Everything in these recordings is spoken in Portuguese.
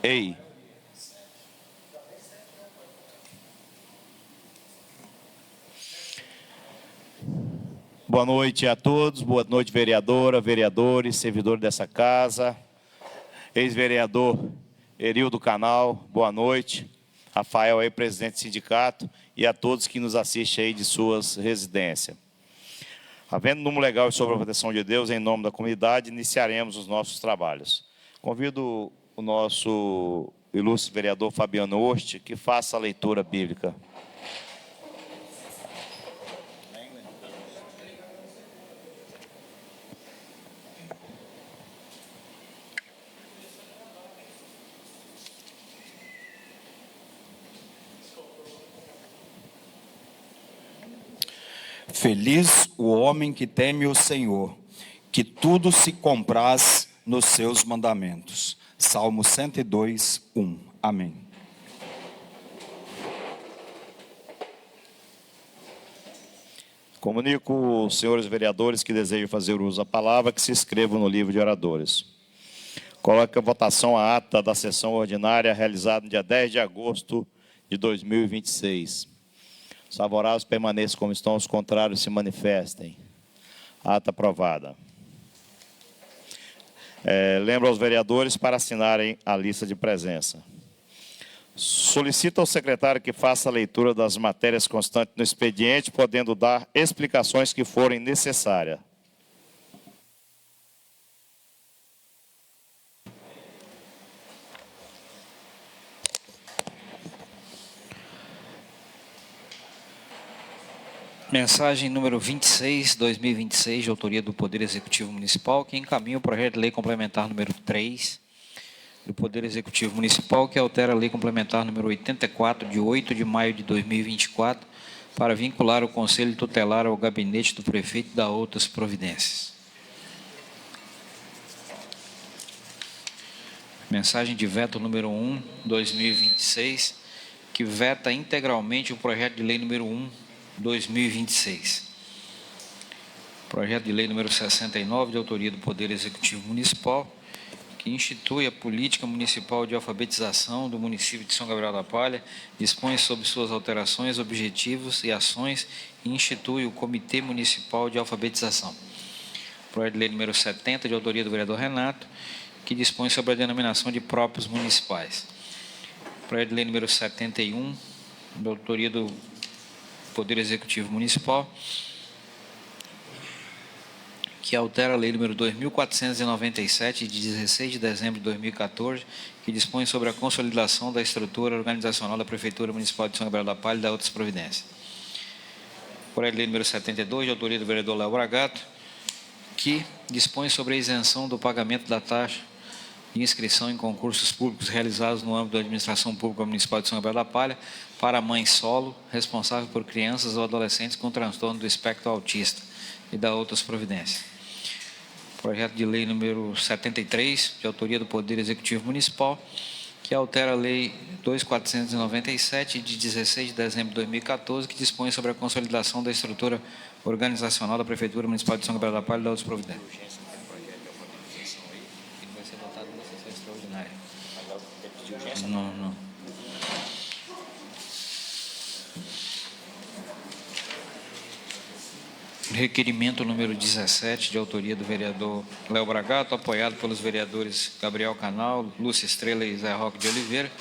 Ei. Boa noite a todos, boa noite, vereadora, vereadores, servidores dessa casa, ex-vereador Erildo Canal, boa noite, Rafael aí, presidente do sindicato, e a todos que nos assistem aí de suas residências. Havendo número legal sobre a proteção de Deus, em nome da comunidade, iniciaremos os nossos trabalhos. Convido o nosso ilustre vereador Fabiano Oste que faça a leitura bíblica. Feliz o homem que teme o Senhor, que tudo se compraz nos seus mandamentos. Salmo 102, 1. Amém. Comunico aos senhores vereadores que desejam fazer uso da palavra que se inscrevam no livro de oradores. Coloque a votação a ata da sessão ordinária realizada no dia 10 de agosto de 2026. Os favoráveis permaneçam como estão, os contrários se manifestem. Ata aprovada. Lembro aos vereadores para assinarem a lista de presença. Solicito ao secretário que faça a leitura das matérias constantes no expediente, podendo dar explicações que forem necessárias. Mensagem número 26, 2026, de autoria do Poder Executivo Municipal, que encaminha o projeto de lei complementar número 3 do Poder Executivo Municipal, que altera a lei complementar número 84, de 8 de maio de 2024, para vincular o Conselho Tutelar ao gabinete do prefeito e dar outras providências. Mensagem de veto número 1, 2026, que veta integralmente o projeto de lei número 1, 2026. Projeto de lei número 69, de autoria do Poder Executivo Municipal, que institui a política municipal de alfabetização do município de São Gabriel da Palha, dispõe sobre suas alterações, objetivos e ações e institui o Comitê Municipal de Alfabetização. Projeto de lei número 70, de autoria do vereador Renato, que dispõe sobre a denominação de próprios municipais. Projeto de lei número 71, de autoria do Poder Executivo Municipal, que altera a lei número 2.497, de 16 de dezembro de 2014, que dispõe sobre a consolidação da estrutura organizacional da Prefeitura Municipal de São Gabriel da Palha e da outras providências. Projeto de lei número 72, de autoria do vereador Léo Bragato, que dispõe sobre a isenção do pagamento da taxa de inscrição em concursos públicos realizados no âmbito da Administração Pública Municipal de São Gabriel da Palha para a mãe solo, responsável por crianças ou adolescentes com transtorno do espectro autista e da outras providências. Projeto de lei número 73, de autoria do Poder Executivo Municipal, que altera a lei 2.497, de 16 de dezembro de 2014, que dispõe sobre a consolidação da estrutura organizacional da Prefeitura Municipal de São Gabriel da Palha e da outras providências. Não. Requerimento número 17, de autoria do vereador Léo Bragato, apoiado pelos vereadores Gabriel Canal, Lúcia Estrela e Zé Roque de Oliveira,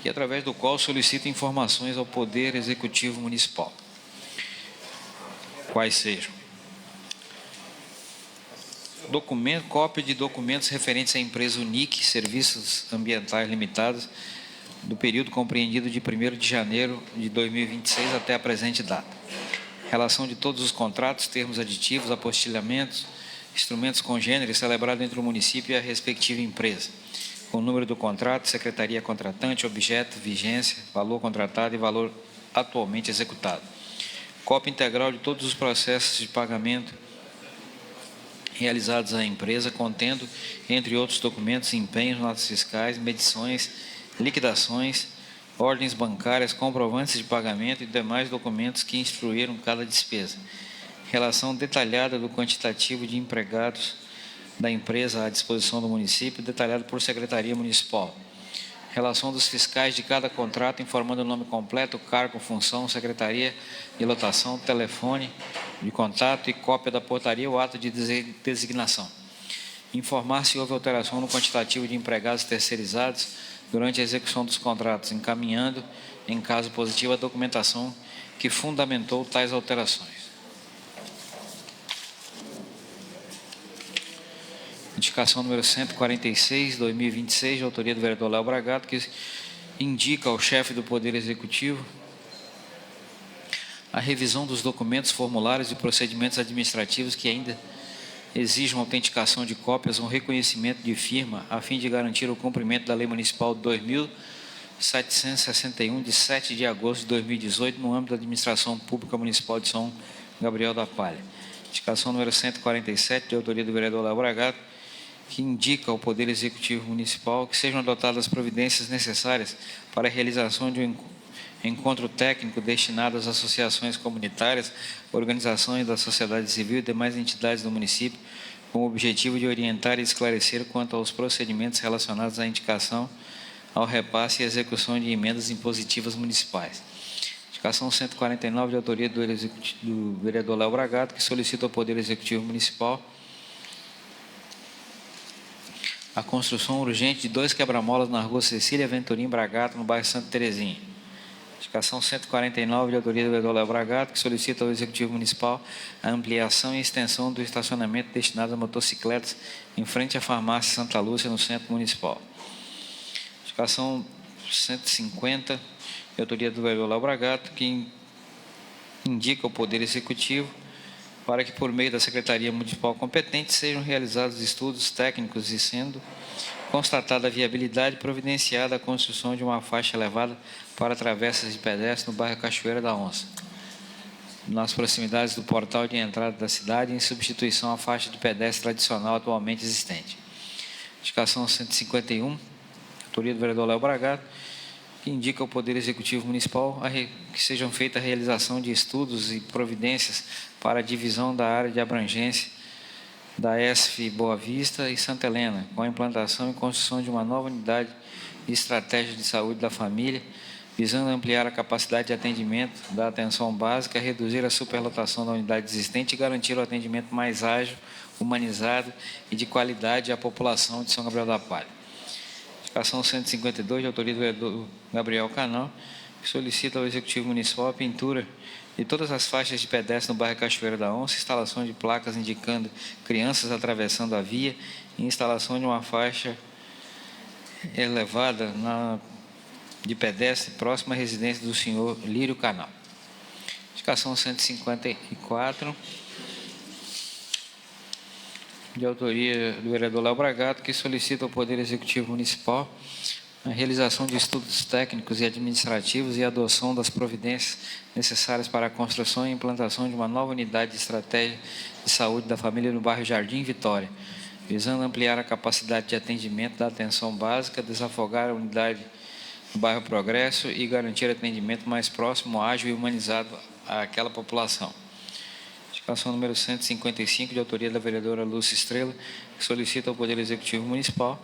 e através do qual solicita informações ao Poder Executivo Municipal. Quais sejam: cópia de documentos referentes à empresa Unic Serviços Ambientais Limitados, do período compreendido de 1º de janeiro de 2026 até a presente data. Relação de todos os contratos, termos aditivos, apostilhamentos, instrumentos congêneres celebrados entre o município e a respectiva empresa, com o número do contrato, secretaria contratante, objeto, vigência, valor contratado e valor atualmente executado. Cópia integral de todos os processos de pagamento realizados à empresa, contendo, entre outros documentos, empenhos, notas fiscais, medições, liquidações, ordens bancárias, comprovantes de pagamento e demais documentos que instruíram cada despesa. Relação detalhada do quantitativo de empregados da empresa à disposição do município, detalhado por Secretaria Municipal. Relação dos fiscais de cada contrato, informando o nome completo, cargo, função, secretaria de lotação, telefone de contato e cópia da portaria ou ato de designação. Informar se houve alteração no quantitativo de empregados terceirizados durante a execução dos contratos, encaminhando, em caso positivo, a documentação que fundamentou tais alterações. Indicação número 146, 2026, de autoria do vereador Léo Bragato, que indica ao chefe do Poder Executivo a revisão dos documentos, formulários e procedimentos administrativos que ainda exijam autenticação de cópias ou reconhecimento de firma, a fim de garantir o cumprimento da Lei Municipal 2.761, de 7 de agosto de 2018, no âmbito da Administração Pública Municipal de São Gabriel da Palha. Indicação número 147, de autoria do vereador Léo Bragato, que indica ao Poder Executivo Municipal que sejam adotadas as providências necessárias para a realização de um encontro técnico destinado às associações comunitárias, organizações da sociedade civil e demais entidades do município, com o objetivo de orientar e esclarecer quanto aos procedimentos relacionados à indicação, ao repasse e execução de emendas impositivas municipais. Indicação 149, de autoria do vereador Léo Bragato, que solicita ao Poder Executivo Municipal a construção urgente de 2 quebra-molas na rua Cecília Venturim Bragato, no bairro Santa Terezinha. Indicação 149, de autoria do vereador Léo Bragato, que solicita ao Executivo Municipal a ampliação e extensão do estacionamento destinado a motocicletas em frente à farmácia Santa Lúcia, no Centro Municipal. Indicação 150, de autoria do vereador Léo Bragato, que indica ao Poder Executivo para que, por meio da Secretaria Municipal competente, sejam realizados estudos técnicos e, sendo constatada a viabilidade, providenciada a construção de uma faixa elevada para travessas de pedestres no bairro Cachoeira da Onça, nas proximidades do portal de entrada da cidade, em substituição à faixa de pedestre tradicional atualmente existente. Indicação 151, autoria do vereador Léo Bragato, que indica ao Poder Executivo Municipal que sejam feitas a realização de estudos e providências para a divisão da área de abrangência da ESF Boa Vista e Santa Helena, com a implantação e construção de uma nova unidade de estratégia de saúde da família, visando ampliar a capacidade de atendimento da atenção básica, reduzir a superlotação da unidade existente e garantir o atendimento mais ágil, humanizado e de qualidade à população de São Gabriel da Palha. Indicação 152, de autoria do vereador Gabriel Canal, que solicita ao Executivo Municipal a pintura de todas as faixas de pedestre no bairro Cachoeira da Onça, instalação de placas indicando crianças atravessando a via e instalação de uma faixa elevada de pedestre próxima à residência do senhor Lírio Canal. Indicação 154, de autoria do vereador Léo Bragato, que solicita ao Poder Executivo Municipal a realização de estudos técnicos e administrativos e a adoção das providências necessárias para a construção e implantação de uma nova unidade de estratégia de saúde da família no bairro Jardim Vitória, visando ampliar a capacidade de atendimento da atenção básica, desafogar a unidade no bairro Progresso e garantir atendimento mais próximo, ágil e humanizado àquela população. Indicação número 155, de autoria da vereadora Lúcia Estrela, que solicita ao Poder Executivo Municipal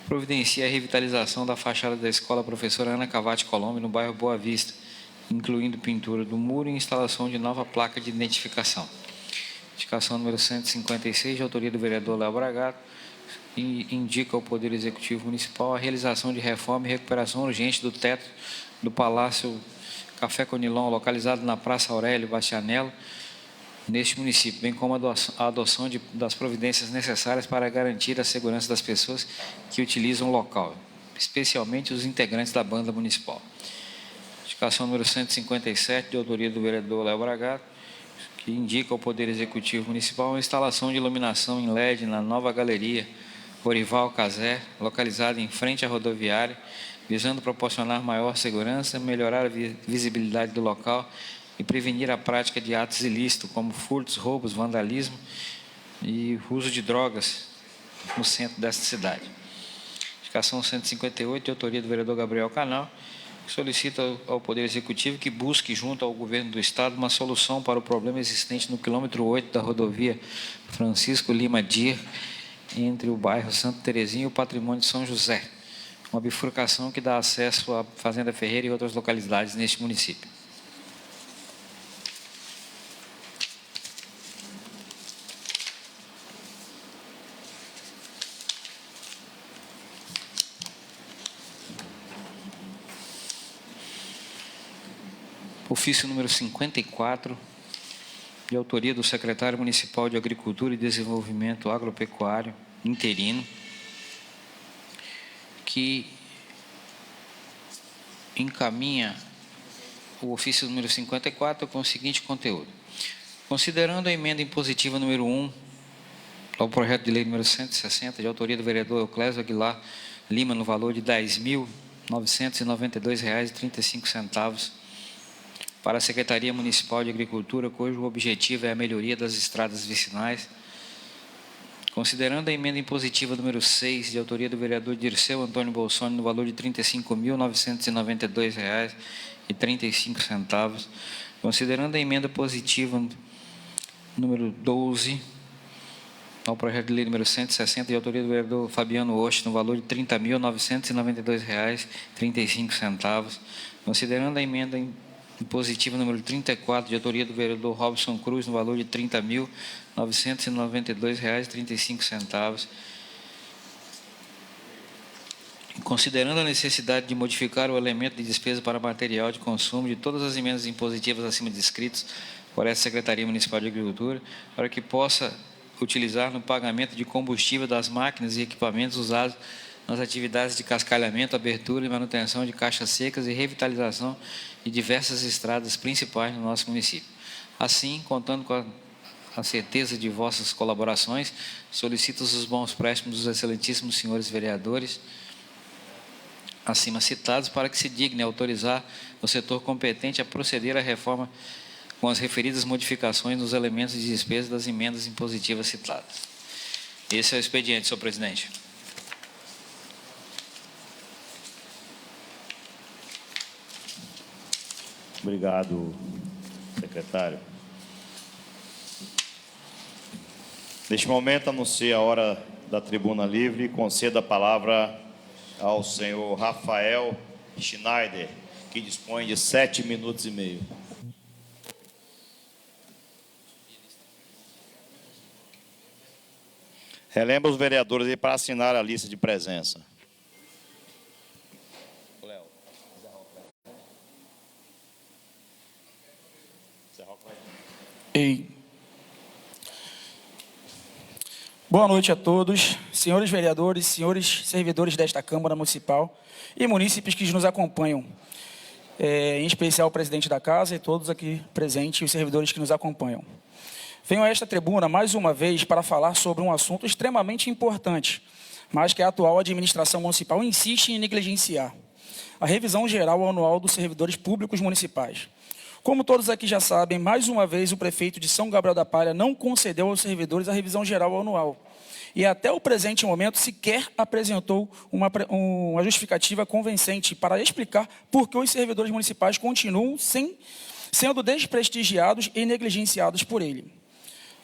providencia a revitalização da fachada da Escola Professora Ana Cavati Colombo, no bairro Boa Vista, incluindo pintura do muro e instalação de nova placa de identificação. Indicação número 156, de autoria do vereador Léo Bragato, e indica ao Poder Executivo Municipal a realização de reforma e recuperação urgente do teto do Palácio Café Conilon, localizado na Praça Aurélio Bastianello, neste município, bem como a adoção das providências necessárias para garantir a segurança das pessoas que utilizam o local, especialmente os integrantes da banda municipal. Indicação número 157, de autoria do vereador Léo Bragato, que indica ao Poder Executivo Municipal a instalação de iluminação em LED na nova galeria Orival Casé, localizada em frente à rodoviária, visando proporcionar maior segurança, melhorar a visibilidade do local e prevenir a prática de atos ilícitos, como furtos, roubos, vandalismo e uso de drogas no centro desta cidade. Indicação 158, de autoria do vereador Gabriel Canal, que solicita ao Poder Executivo que busque, junto ao Governo do Estado, uma solução para o problema existente no quilômetro 8 da rodovia Francisco Lima Dir, entre o bairro Santa Terezinha e o Patrimônio de São José, uma bifurcação que dá acesso à Fazenda Ferreira e outras localidades neste município. Ofício número 54, de autoria do secretário municipal de Agricultura e Desenvolvimento Agropecuário interino, que encaminha o ofício número 54 com o seguinte conteúdo: considerando a emenda impositiva número 1 ao projeto de lei número 160, de autoria do vereador Euclésio Aguilar Lima, no valor de R$ 10.992,35, para a Secretaria Municipal de Agricultura, cujo objetivo é a melhoria das estradas vicinais. Considerando a emenda impositiva número 6, de autoria do vereador Dirceu Antônio Bolsoni, no valor de R$ 35.992,35. Considerando a emenda positiva número 12, ao projeto de lei número 160, de autoria do vereador Fabiano Oste, no valor de R$ 30.992,35. Considerando a emenda impositiva número 34, de autoria do vereador Robson Cruz, no valor de R$ 30.992,35. Considerando a necessidade de modificar o elemento de despesa para material de consumo de todas as emendas impositivas acima descritas por essa Secretaria Municipal de Agricultura, para que possa utilizar no pagamento de combustível das máquinas e equipamentos usados nas atividades de cascalhamento, abertura e manutenção de caixas secas e revitalização de diversas estradas principais no nosso município. Assim, contando com a certeza de vossas colaborações, solicito os bons préstimos dos excelentíssimos senhores vereadores acima citados, para que se digne autorizar o setor competente a proceder à reforma com as referidas modificações nos elementos de despesa das emendas impositivas citadas. Esse é o expediente, senhor presidente. Obrigado, secretário. Neste momento, anuncio a hora da tribuna livre e concedo a palavra ao senhor Rafael Schneider, que dispõe de 7 minutos e meio. Relembra os vereadores aí para assinar a lista de presença. Boa noite a todos, senhores vereadores, senhores servidores desta Câmara Municipal e munícipes que nos acompanham, em especial o presidente da Casa e todos aqui presentes e os servidores que nos acompanham. Venho a esta tribuna mais uma vez para falar sobre um assunto extremamente importante, mas que a atual administração municipal insiste em negligenciar: a revisão geral anual dos servidores públicos municipais. Como todos aqui já sabem, mais uma vez o prefeito de São Gabriel da Palha não concedeu aos servidores a revisão geral anual. E até o presente momento sequer apresentou uma justificativa convincente para explicar por que os servidores municipais continuam sendo desprestigiados e negligenciados por ele.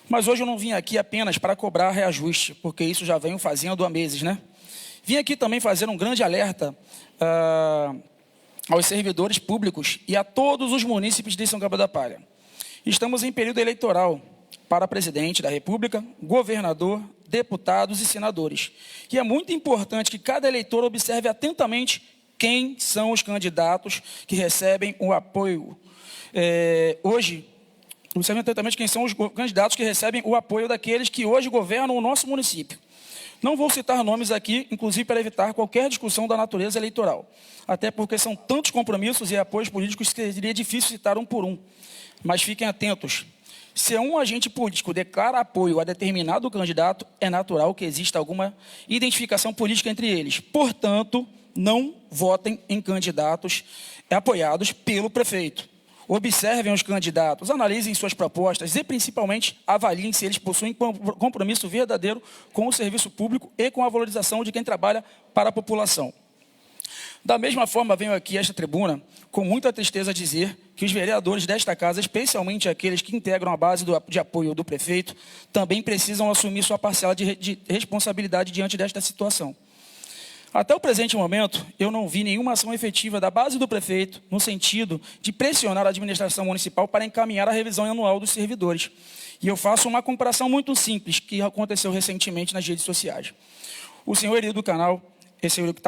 Mas hoje eu não vim aqui apenas para cobrar reajuste, porque isso já venho fazendo há meses, né? Vim aqui também fazer um grande alerta aos servidores públicos e a todos os munícipes de São Gabriel da Palha. Estamos em período eleitoral para presidente da República, governador, deputados e senadores. E é muito importante que cada eleitor observe atentamente quem são os candidatos que recebem o apoio. Hoje, observe atentamente quem são os candidatos que recebem o apoio daqueles que hoje governam o nosso município. Não vou citar nomes aqui, inclusive para evitar qualquer discussão da natureza eleitoral, até porque são tantos compromissos e apoios políticos que seria difícil citar um por um. Mas fiquem atentos: se um agente político declara apoio a determinado candidato, é natural que exista alguma identificação política entre eles. Portanto, não votem em candidatos apoiados pelo prefeito. Observem os candidatos, analisem suas propostas e, principalmente, avaliem se eles possuem compromisso verdadeiro com o serviço público e com a valorização de quem trabalha para a população. Da mesma forma, venho aqui a esta tribuna com muita tristeza dizer que os vereadores desta casa, especialmente aqueles que integram a base de apoio do prefeito, também precisam assumir sua parcela de responsabilidade diante desta situação. Até o presente momento, eu não vi nenhuma ação efetiva da base do prefeito no sentido de pressionar a administração municipal para encaminhar a revisão anual dos servidores. E eu faço uma comparação muito simples que aconteceu recentemente nas redes sociais. O senhor Erildo do Canal, esse senhor que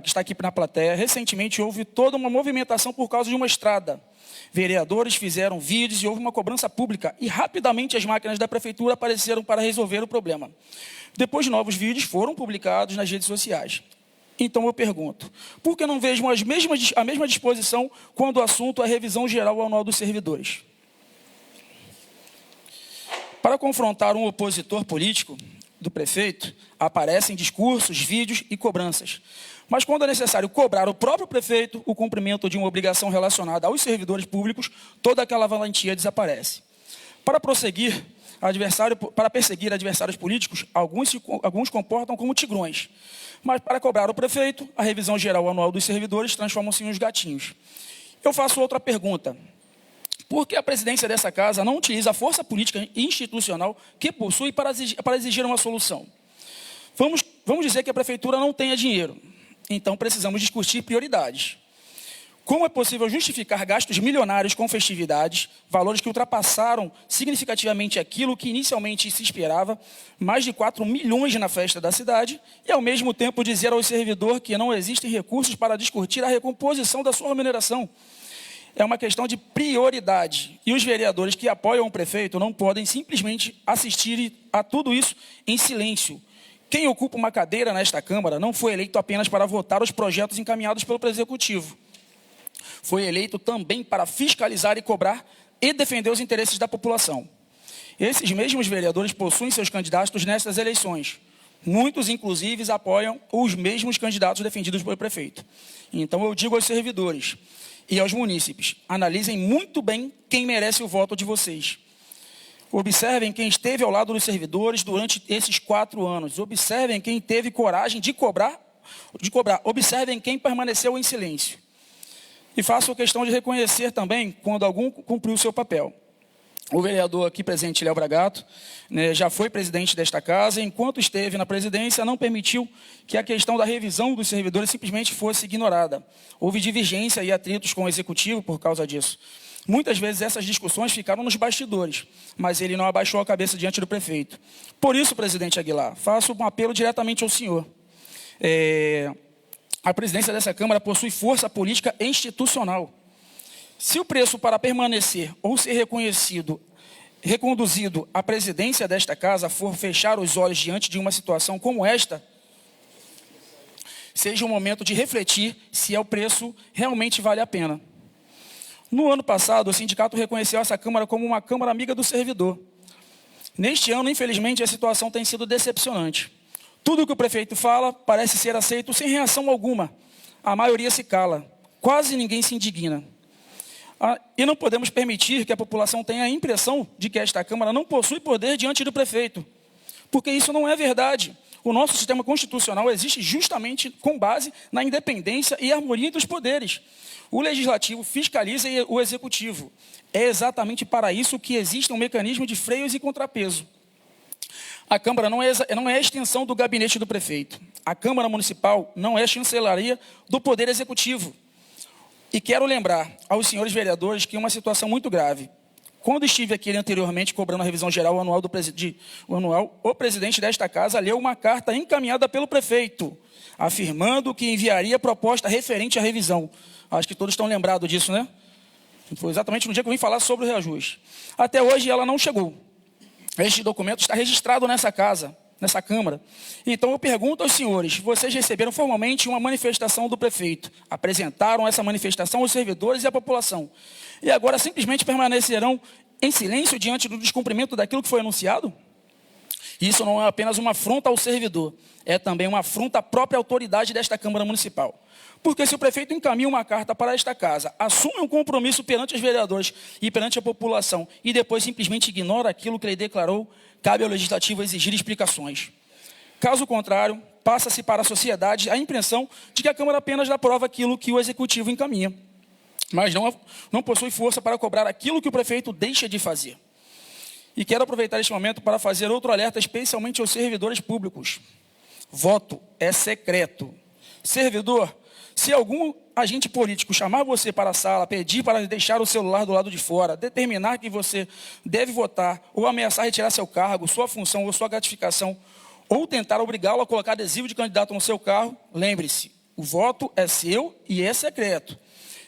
está aqui na plateia, recentemente houve toda uma movimentação por causa de uma estrada. Vereadores fizeram vídeos e houve uma cobrança pública e rapidamente as máquinas da prefeitura apareceram para resolver o problema. Depois, novos vídeos foram publicados nas redes sociais. Então eu pergunto, por que não vejo a mesma disposição quando o assunto é a revisão geral anual dos servidores? Para confrontar um opositor político do prefeito, aparecem discursos, vídeos e cobranças. Mas quando é necessário cobrar o próprio prefeito o cumprimento de uma obrigação relacionada aos servidores públicos, toda aquela valentia desaparece. Para perseguir adversários políticos, alguns comportam como tigrões. Mas para cobrar o prefeito, a revisão geral anual dos servidores transforma-se em uns gatinhos. Eu faço outra pergunta. Por que a presidência dessa casa não utiliza a força política e institucional que possui para exigir uma solução? Vamos dizer que a prefeitura não tenha dinheiro. Então precisamos discutir prioridades. Como é possível justificar gastos milionários com festividades, valores que ultrapassaram significativamente aquilo que inicialmente se esperava, mais de 4 milhões na festa da cidade, e ao mesmo tempo dizer ao servidor que não existem recursos para discutir a recomposição da sua remuneração? É uma questão de prioridade. E os vereadores que apoiam o prefeito não podem simplesmente assistir a tudo isso em silêncio. Quem ocupa uma cadeira nesta Câmara não foi eleito apenas para votar os projetos encaminhados pelo Executivo. Foi eleito também para fiscalizar e cobrar e defender os interesses da população. Esses mesmos vereadores possuem seus candidatos nessas eleições. Muitos, inclusive, apoiam os mesmos candidatos defendidos pelo prefeito. Então, eu digo aos servidores e aos munícipes, analisem muito bem quem merece o voto de vocês. Observem quem esteve ao lado dos servidores durante esses 4 anos. Observem quem teve coragem de cobrar. Observem quem permaneceu em silêncio. E faço questão de reconhecer também quando algum cumpriu o seu papel. O vereador aqui presente, Léo Bragato, já foi presidente desta casa, e enquanto esteve na presidência, não permitiu que a questão da revisão dos servidores simplesmente fosse ignorada. Houve divergência e atritos com o executivo por causa disso. Muitas vezes essas discussões ficaram nos bastidores, mas ele não abaixou a cabeça diante do prefeito. Por isso, presidente Aguilar, faço um apelo diretamente ao senhor. A presidência dessa Câmara possui força política e institucional. Se o preço para permanecer ou ser reconduzido à presidência desta casa for fechar os olhos diante de uma situação como esta, seja um momento de refletir se o preço realmente vale a pena. No ano passado, o sindicato reconheceu essa Câmara como uma Câmara amiga do servidor. Neste ano, infelizmente, a situação tem sido decepcionante. Tudo o que o prefeito fala parece ser aceito sem reação alguma. A maioria se cala. Quase ninguém se indigna. E não podemos permitir que a população tenha a impressão de que esta Câmara não possui poder diante do prefeito. Porque isso não é verdade. O nosso sistema constitucional existe justamente com base na independência e harmonia dos poderes. O Legislativo fiscaliza o Executivo. É exatamente para isso que existe um mecanismo de freios e contrapeso. A Câmara não é a extensão do gabinete do prefeito. A Câmara Municipal não é a chancelaria do Poder Executivo. E quero lembrar aos senhores vereadores que é uma situação muito grave. Quando estive aqui anteriormente cobrando a revisão geral anual o presidente desta casa leu uma carta encaminhada pelo prefeito, afirmando que enviaria proposta referente à revisão. Acho que todos estão lembrados disso, né? Foi exatamente no dia que eu vim falar sobre o reajuste. Até hoje ela não chegou. Este documento está registrado nessa casa, nessa Câmara. Então eu pergunto aos senhores, vocês receberam formalmente uma manifestação do prefeito, apresentaram essa manifestação aos servidores e à população, e agora simplesmente permanecerão em silêncio diante do descumprimento daquilo que foi anunciado? Isso não é apenas uma afronta ao servidor, é também uma afronta à própria autoridade desta Câmara Municipal. Porque se o prefeito encaminha uma carta para esta casa, assume um compromisso perante os vereadores e perante a população, e depois simplesmente ignora aquilo que ele declarou, cabe ao Legislativo exigir explicações. Caso contrário, passa-se para a sociedade a impressão de que a Câmara apenas aprova aquilo que o Executivo encaminha, mas não possui força para cobrar aquilo que o prefeito deixa de fazer. E quero aproveitar este momento para fazer outro alerta, especialmente aos servidores públicos. Voto é secreto. Servidor, se algum agente político chamar você para a sala, pedir para deixar o celular do lado de fora, determinar que você deve votar, ou ameaçar retirar seu cargo, sua função ou sua gratificação, ou tentar obrigá-lo a colocar adesivo de candidato no seu carro, lembre-se, o voto é seu e é secreto.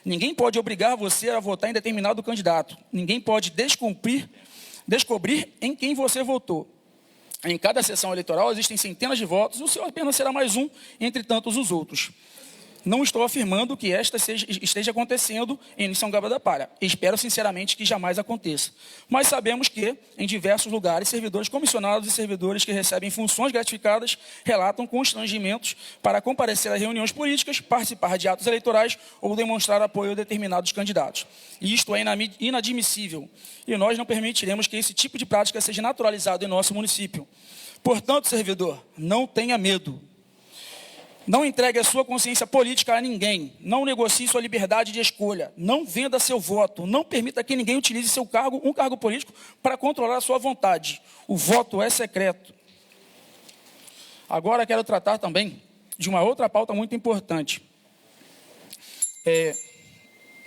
Ninguém pode obrigar você a votar em determinado candidato. Ninguém pode descobrir em quem você votou. Em cada sessão eleitoral existem centenas de votos, e o seu apenas será mais um entre tantos os outros. Não estou afirmando que esta esteja acontecendo em São Gabriel da Palha. Espero sinceramente que jamais aconteça. Mas sabemos que, em diversos lugares, servidores comissionados e servidores que recebem funções gratificadas relatam constrangimentos para comparecer a reuniões políticas, participar de atos eleitorais ou demonstrar apoio a determinados candidatos. E isto é inadmissível. E nós não permitiremos que esse tipo de prática seja naturalizado em nosso município. Portanto, servidor, não tenha medo. Não entregue a sua consciência política a ninguém. Não negocie sua liberdade de escolha. Não venda seu voto. Não permita que ninguém utilize seu cargo, um cargo político, para controlar a sua vontade. O voto é secreto. Agora quero tratar também de uma outra pauta muito importante.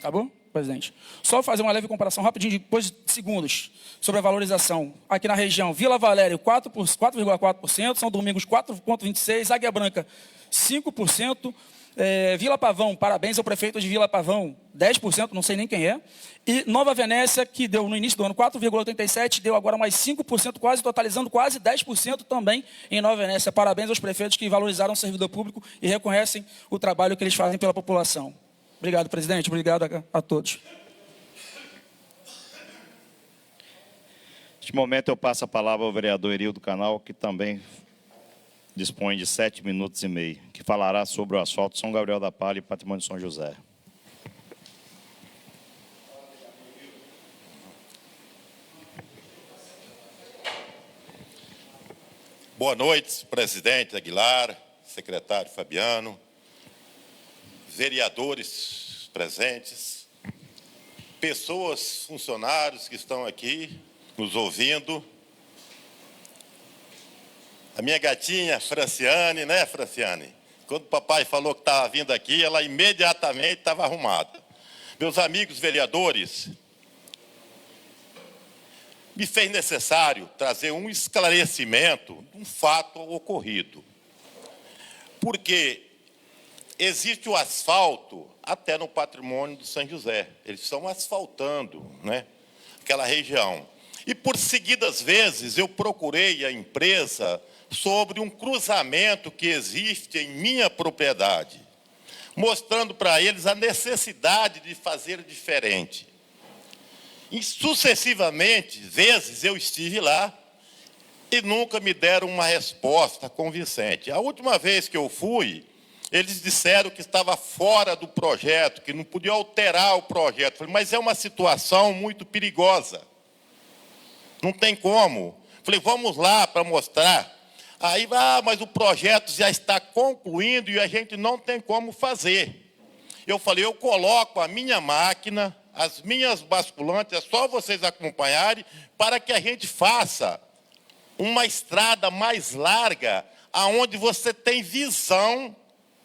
Tá bom, presidente? Só fazer uma leve comparação rapidinho, depois de segundos, sobre a valorização. Aqui na região, Vila Valério, 4,4%, São Domingos, 4,26%, Águia Branca, 5%, Vila Pavão, parabéns ao prefeito de Vila Pavão, 10%, não sei nem quem é, e Nova Venécia, que deu no início do ano 4,87%, deu agora mais 5%, quase totalizando quase 10% também em Nova Venécia. Parabéns aos prefeitos que valorizaram o servidor público e reconhecem o trabalho que eles fazem pela população. Obrigado, presidente, obrigado a todos. Neste momento eu passo a palavra ao vereador Erildo Canal, que também dispõe de 7 minutos e meio, que falará sobre o asfalto São Gabriel da Palha e Patrimônio de São José. Boa noite, presidente Aguilar, secretário Fabiano, vereadores presentes, pessoas, funcionários que estão aqui nos ouvindo. A minha gatinha, Franciane, né, Franciane? Quando o papai falou que estava vindo aqui, ela imediatamente estava arrumada. Meus amigos vereadores, me fez necessário trazer um esclarecimento de um fato ocorrido. Porque existe o asfalto até no patrimônio do São José. Eles estão asfaltando, né, aquela região. E por seguidas vezes eu procurei a empresa sobre um cruzamento que existe em minha propriedade, mostrando para eles a necessidade de fazer diferente. E sucessivamente, vezes eu estive lá e nunca me deram uma resposta convincente. A última vez que eu fui, eles disseram que estava fora do projeto, que não podia alterar o projeto. Falei, mas é uma situação muito perigosa. Não tem como. Falei, vamos lá para mostrar. Aí, mas o projeto já está concluindo e a gente não tem como fazer. Eu falei, eu coloco a minha máquina, as minhas basculantes, é só vocês acompanharem, para que a gente faça uma estrada mais larga, aonde você tem visão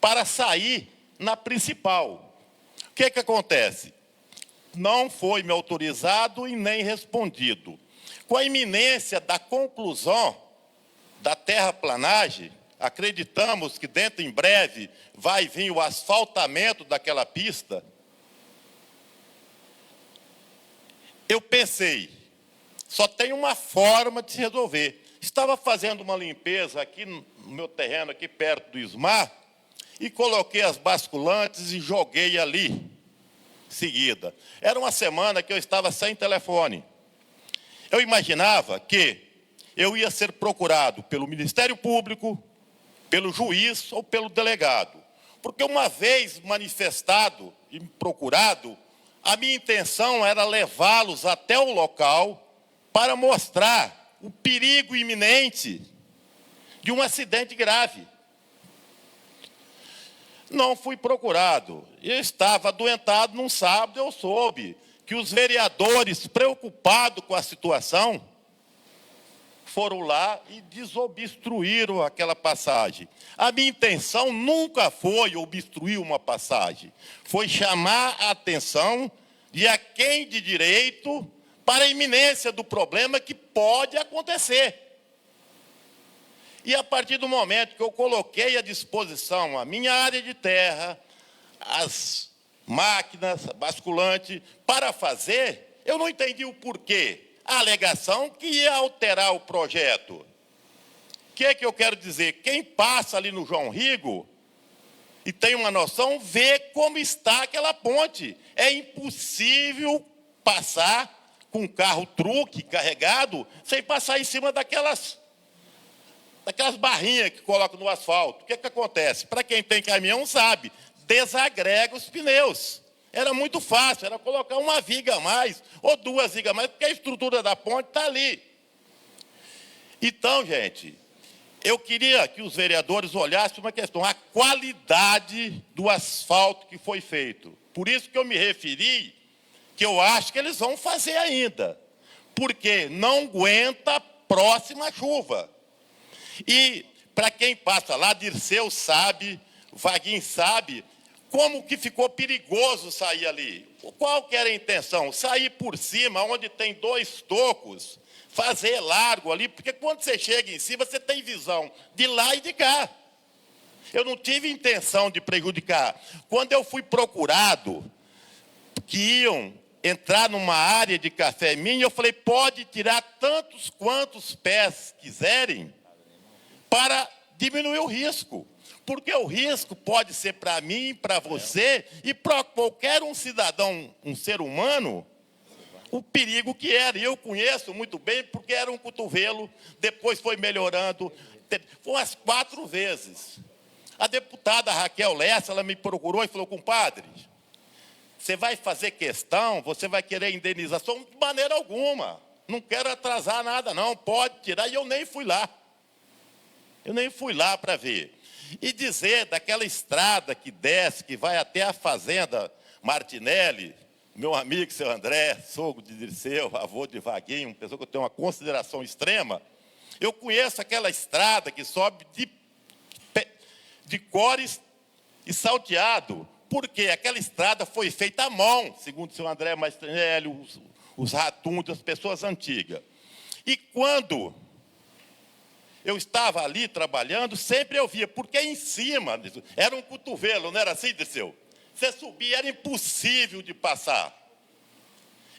para sair na principal. O que acontece? Não foi me autorizado e nem respondido. Com a iminência da conclusão da terraplanagem, acreditamos que dentro em breve vai vir o asfaltamento daquela pista. Eu pensei, só tem uma forma de se resolver. Estava fazendo uma limpeza aqui no meu terreno, aqui perto do Ismar, e coloquei as basculantes e joguei ali, seguida. Era uma semana que eu estava sem telefone. Eu imaginava que eu ia ser procurado pelo Ministério Público, pelo juiz ou pelo delegado. Porque uma vez manifestado e procurado, a minha intenção era levá-los até o local para mostrar o perigo iminente de um acidente grave. Não fui procurado. Eu estava adoentado num sábado, eu soube que os vereadores, preocupados com a situação, foram lá e desobstruíram aquela passagem. A minha intenção nunca foi obstruir uma passagem, foi chamar a atenção de quem de direito para a iminência do problema que pode acontecer. E a partir do momento que eu coloquei à disposição a minha área de terra, as máquinas, basculante, para fazer, eu não entendi o porquê. A alegação que ia alterar o projeto. O que é que eu quero dizer? Quem passa ali no João Rigo e tem uma noção, vê como está aquela ponte. É impossível passar com um carro truque carregado sem passar em cima daquelas barrinhas que colocam no asfalto. O que é que acontece? Para quem tem caminhão sabe, desagrega os pneus. Era muito fácil, era colocar uma viga a mais, ou duas vigas a mais, porque a estrutura da ponte está ali. Então, gente, eu queria que os vereadores olhassem uma questão, a qualidade do asfalto que foi feito. Por isso que eu me referi, que eu acho que eles vão fazer ainda, porque não aguenta a próxima chuva. E, para quem passa lá, Dirceu sabe, Vaguinho sabe, como que ficou perigoso sair ali. Qual que era a intenção? Sair por cima, onde tem 2 tocos, fazer largo ali, porque quando você chega em cima, você tem visão de lá e de cá. Eu não tive intenção de prejudicar. Quando eu fui procurado, que iam entrar numa área de café minha, eu falei, pode tirar tantos quantos pés quiserem, para diminuir o risco. Porque o risco pode ser para mim, para você e para qualquer um cidadão, um ser humano, o perigo que era. E eu conheço muito bem, porque era um cotovelo, depois foi melhorando, foi umas 4 vezes. A deputada Raquel Lessa, ela me procurou e falou, compadre, você vai fazer questão, você vai querer indenização? De maneira alguma. Não quero atrasar nada, não, pode tirar. E eu nem fui lá. Eu nem fui lá para ver. E dizer daquela estrada que desce, que vai até a fazenda Martinelli, meu amigo, seu André, sogro de Dirceu, avô de Vaguinho, uma pessoa que eu tenho uma consideração extrema, eu conheço aquela estrada que sobe de Cores e Salteado, porque aquela estrada foi feita à mão, segundo o seu André Martinelli, os Ratundos, as pessoas antigas. E quando eu estava ali trabalhando, sempre eu via, porque em cima, era um cotovelo, não era assim, Dirceu? Você subia, era impossível de passar.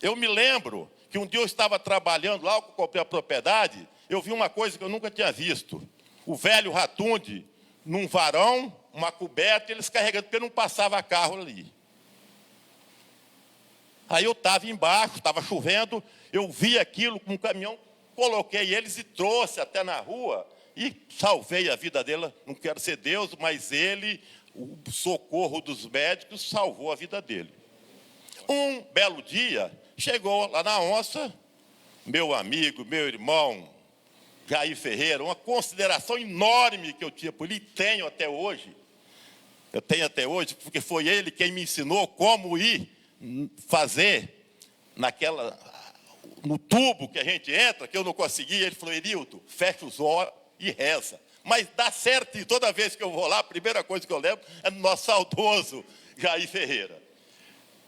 Eu me lembro que um dia eu estava trabalhando lá, eu comprei a propriedade, eu vi uma coisa que eu nunca tinha visto. O velho Ratunde, num varão, uma coberta, eles carregando, porque não passava carro ali. Aí eu estava embaixo, estava chovendo, eu vi aquilo com um caminhão, coloquei eles e trouxe até na rua e salvei a vida dele. Não quero ser Deus, mas ele, o socorro dos médicos, salvou a vida dele. Um belo dia, chegou lá na onça, meu amigo, meu irmão, Jair Ferreira, uma consideração enorme que eu tinha por ele, e tenho até hoje. Eu tenho até hoje, porque foi ele quem me ensinou como ir fazer no tubo que a gente entra, que eu não conseguia. Ele falou, Erildo, fecha os olhos e reza. Mas dá certo, e toda vez que eu vou lá, a primeira coisa que eu lembro é do nosso saudoso Jair Ferreira.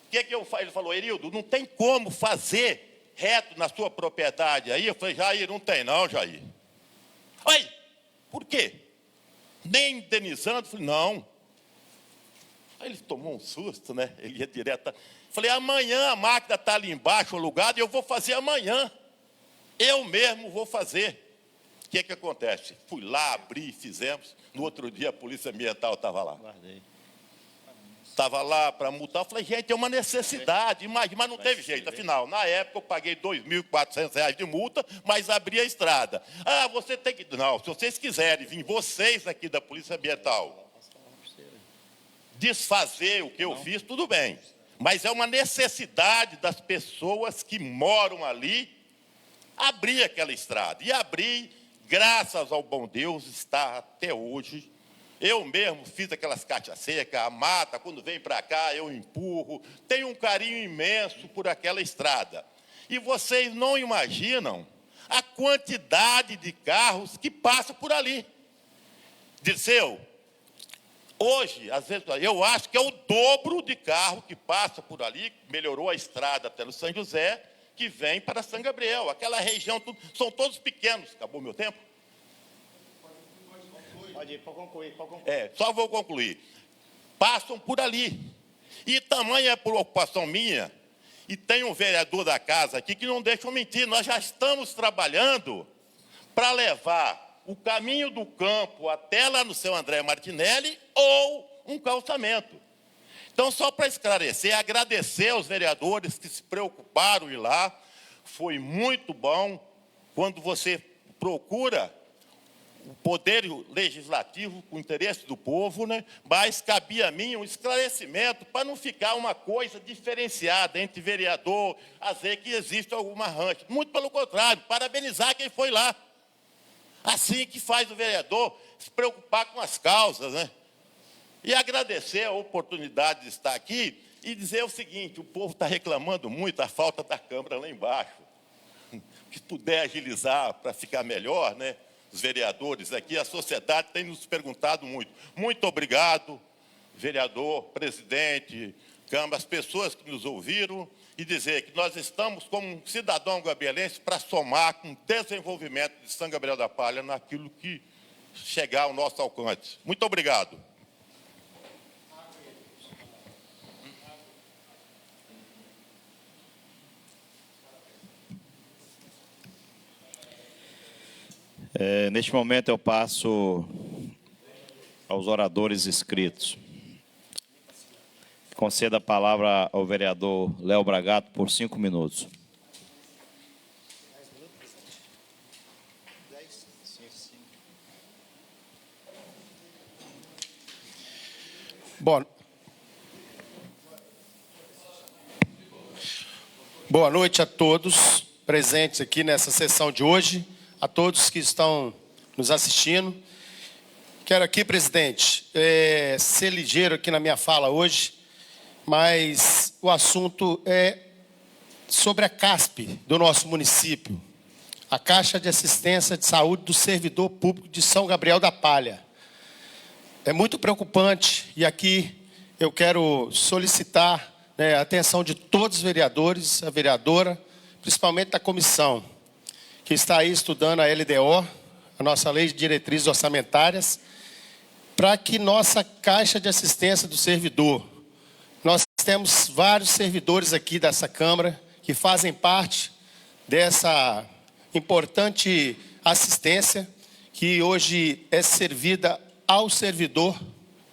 O que é que eu faço? Ele falou, Erildo, não tem como fazer reto na sua propriedade. Aí eu falei, Jair, não tem não, Jair. Oi, por quê? Nem indenizando? Eu falei, não. Aí ele tomou um susto, né? Ele ia direto. Falei, amanhã a máquina está ali embaixo, alugada, e eu vou fazer amanhã. Eu mesmo vou fazer. O que é que acontece? Fui lá, abri, fizemos. No outro dia a Polícia Ambiental estava lá. Estava lá para multar. Eu falei, gente, é uma necessidade, mas não teve jeito. Afinal, na época eu paguei R$ 2.400 de multa, mas abri a estrada. Ah, você tem que... Não, se vocês quiserem vir, vocês aqui da Polícia Ambiental, desfazer o que eu fiz, tudo bem. Mas é uma necessidade das pessoas que moram ali abrir aquela estrada. E abrir, graças ao bom Deus, está até hoje. Eu mesmo fiz aquelas caixas secas, a mata, quando vem para cá, eu empurro. Tenho um carinho imenso por aquela estrada. E vocês não imaginam a quantidade de carros que passam por ali. Dirceu, hoje, às vezes, eu acho que é o dobro de carro que passa por ali, melhorou a estrada até no São José, que vem para São Gabriel. Aquela região, são todos pequenos. Acabou meu tempo? Pode concluir. Só vou concluir. Passam por ali. E tamanha preocupação minha, e tem um vereador da casa aqui que não deixa eu mentir, nós já estamos trabalhando para levar o caminho do campo até lá no seu André Martinelli ou um calçamento. Então, só para esclarecer, agradecer aos vereadores que se preocuparam em ir lá. Foi muito bom quando você procura o poder legislativo com o interesse do povo, né? Mas cabia a mim um esclarecimento para não ficar uma coisa diferenciada entre vereador, às vezes que existe alguma rancha. Muito pelo contrário, parabenizar quem foi lá. Assim que faz o vereador se preocupar com as causas, né? E agradecer a oportunidade de estar aqui e dizer o seguinte: o povo está reclamando muito a falta da Câmara lá embaixo. Que puder agilizar para ficar melhor, né? Os vereadores aqui, a sociedade tem nos perguntado muito. Muito obrigado, vereador, presidente, Câmara, as pessoas que nos ouviram, e dizer que nós estamos, como um cidadão gabrielense, para somar com o desenvolvimento de São Gabriel da Palha naquilo que chegar ao nosso alcance. Muito obrigado. Neste momento eu passo aos oradores inscritos. Concedo a palavra ao vereador Léo Bragato por 5 minutos. Boa noite a todos presentes aqui nessa sessão de hoje, a todos que estão nos assistindo. Quero aqui, presidente, ser ligeiro aqui na minha fala hoje, mas o assunto é sobre a CASP do nosso município, a Caixa de Assistência de Saúde do Servidor Público de São Gabriel da Palha. É muito preocupante e aqui eu quero solicitar a atenção de todos os vereadores, a vereadora, principalmente da comissão, que está aí estudando a LDO, a nossa Lei de Diretrizes Orçamentárias, para que nossa Caixa de Assistência do Servidor, nós temos vários servidores aqui dessa Câmara que fazem parte dessa importante assistência que hoje é servida ao servidor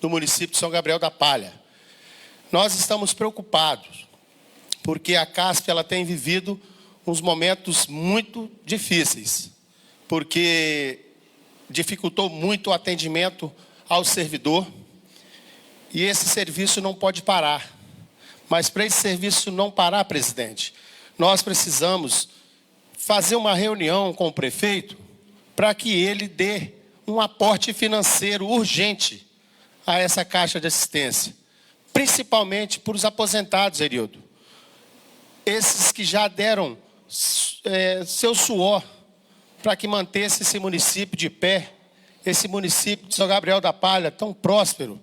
do município de São Gabriel da Palha. Nós estamos preocupados, porque a CASP ela tem vivido uns momentos muito difíceis, porque dificultou muito o atendimento ao servidor, e esse serviço não pode parar. Mas para esse serviço não parar, presidente, nós precisamos fazer uma reunião com o prefeito para que ele dê um aporte financeiro urgente a essa Caixa de Assistência, principalmente para os aposentados, Herildo. Esses que já deram seu suor para que mantesse esse município de pé, esse município de São Gabriel da Palha, tão próspero,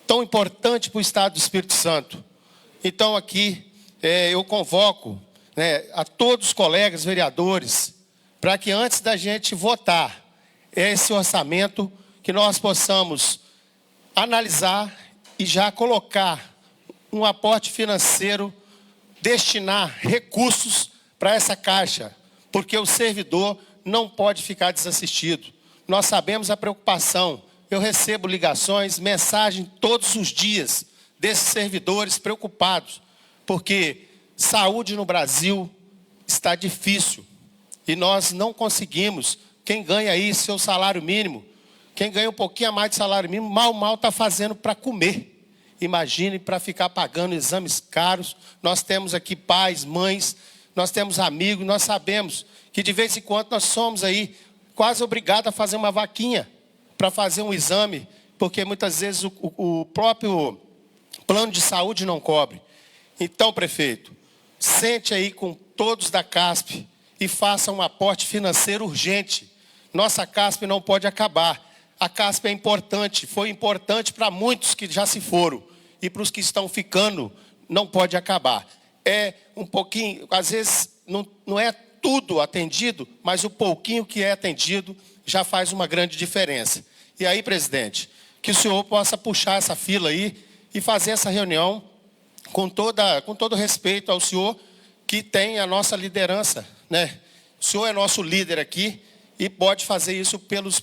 tão importante para o Estado do Espírito Santo. Então, aqui, eu convoco a todos os colegas vereadores, para que antes da gente votar esse orçamento, que nós possamos analisar e já colocar um aporte financeiro, destinar recursos para essa caixa, porque o servidor não pode ficar desassistido. Nós sabemos a preocupação. Eu recebo ligações, mensagens todos os dias desses servidores preocupados, porque saúde no Brasil está difícil e nós não conseguimos. Quem ganha aí seu salário mínimo, quem ganha um pouquinho a mais de salário mínimo, mal está fazendo para comer. Imagine para ficar pagando exames caros. Nós temos aqui pais, mães, nós temos amigos, nós sabemos que de vez em quando nós somos aí quase obrigados a fazer uma vaquinha para fazer um exame, porque muitas vezes o próprio plano de saúde não cobre. Então, prefeito, sente aí com todos da CASP e faça um aporte financeiro urgente. Nossa CASP não pode acabar. A CASP é importante, foi importante para muitos que já se foram. E para os que estão ficando, não pode acabar. É um pouquinho, às vezes não é tudo atendido, mas o pouquinho que é atendido já faz uma grande diferença. E aí, presidente, que o senhor possa puxar essa fila aí e fazer essa reunião com todo respeito ao senhor, que tem a nossa liderança, né? O senhor é nosso líder aqui e pode fazer isso pelos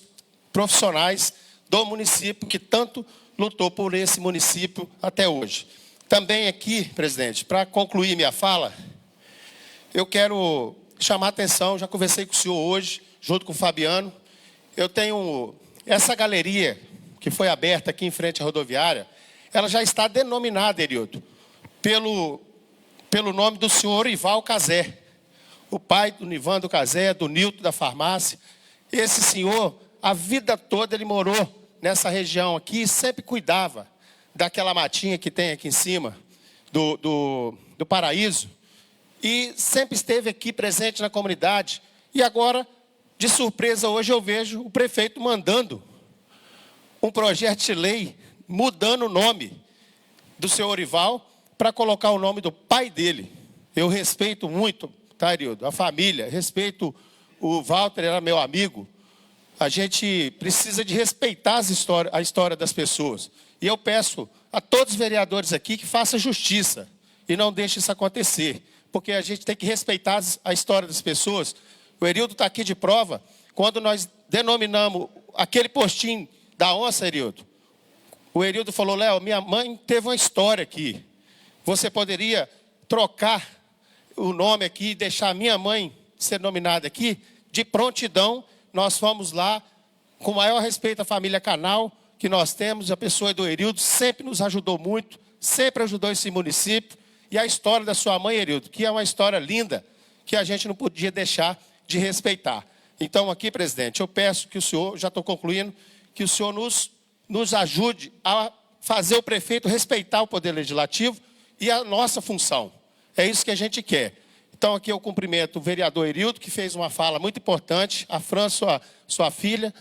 profissionais do município que tanto lutou por esse município até hoje. Também aqui, presidente, para concluir minha fala, eu quero chamar a atenção, já conversei com o senhor hoje, junto com o Fabiano. Eu tenho essa galeria que foi aberta aqui em frente à rodoviária, ela já está denominada, Herildo, pelo nome do senhor Ival Cazé, o pai do Nivando Cazé, do Nilton da farmácia. Esse senhor, a vida toda ele morou nessa região aqui e sempre cuidava daquela matinha que tem aqui em cima do Paraíso, e sempre esteve aqui presente na comunidade. E agora, de surpresa, hoje eu vejo o prefeito mandando um projeto de lei, mudando o nome do senhor Orival, para colocar o nome do pai dele. Eu respeito muito, tá, Herildo, a família, respeito o Walter, era meu amigo. A gente precisa de respeitar a história das pessoas. E eu peço a todos os vereadores aqui que façam justiça e não deixem isso acontecer, porque a gente tem que respeitar a história das pessoas. O Herildo está aqui de prova. Quando nós denominamos aquele postinho da onça, Herildo, o Herildo falou: Léo, minha mãe teve uma história aqui. Você poderia trocar o nome aqui e deixar a minha mãe ser nominada aqui? De prontidão, nós fomos lá, com o maior respeito à família Canal que nós temos. A pessoa do Herildo sempre nos ajudou muito, sempre ajudou esse município. E a história da sua mãe, Herildo, que é uma história linda, que a gente não podia deixar de respeitar. Então, aqui, presidente, eu peço que o senhor, já estou concluindo, que o senhor nos ajude a fazer o prefeito respeitar o Poder Legislativo e a nossa função. É isso que a gente quer. Então, aqui eu cumprimento o vereador Herildo, que fez uma fala muito importante, a Fran, sua filha,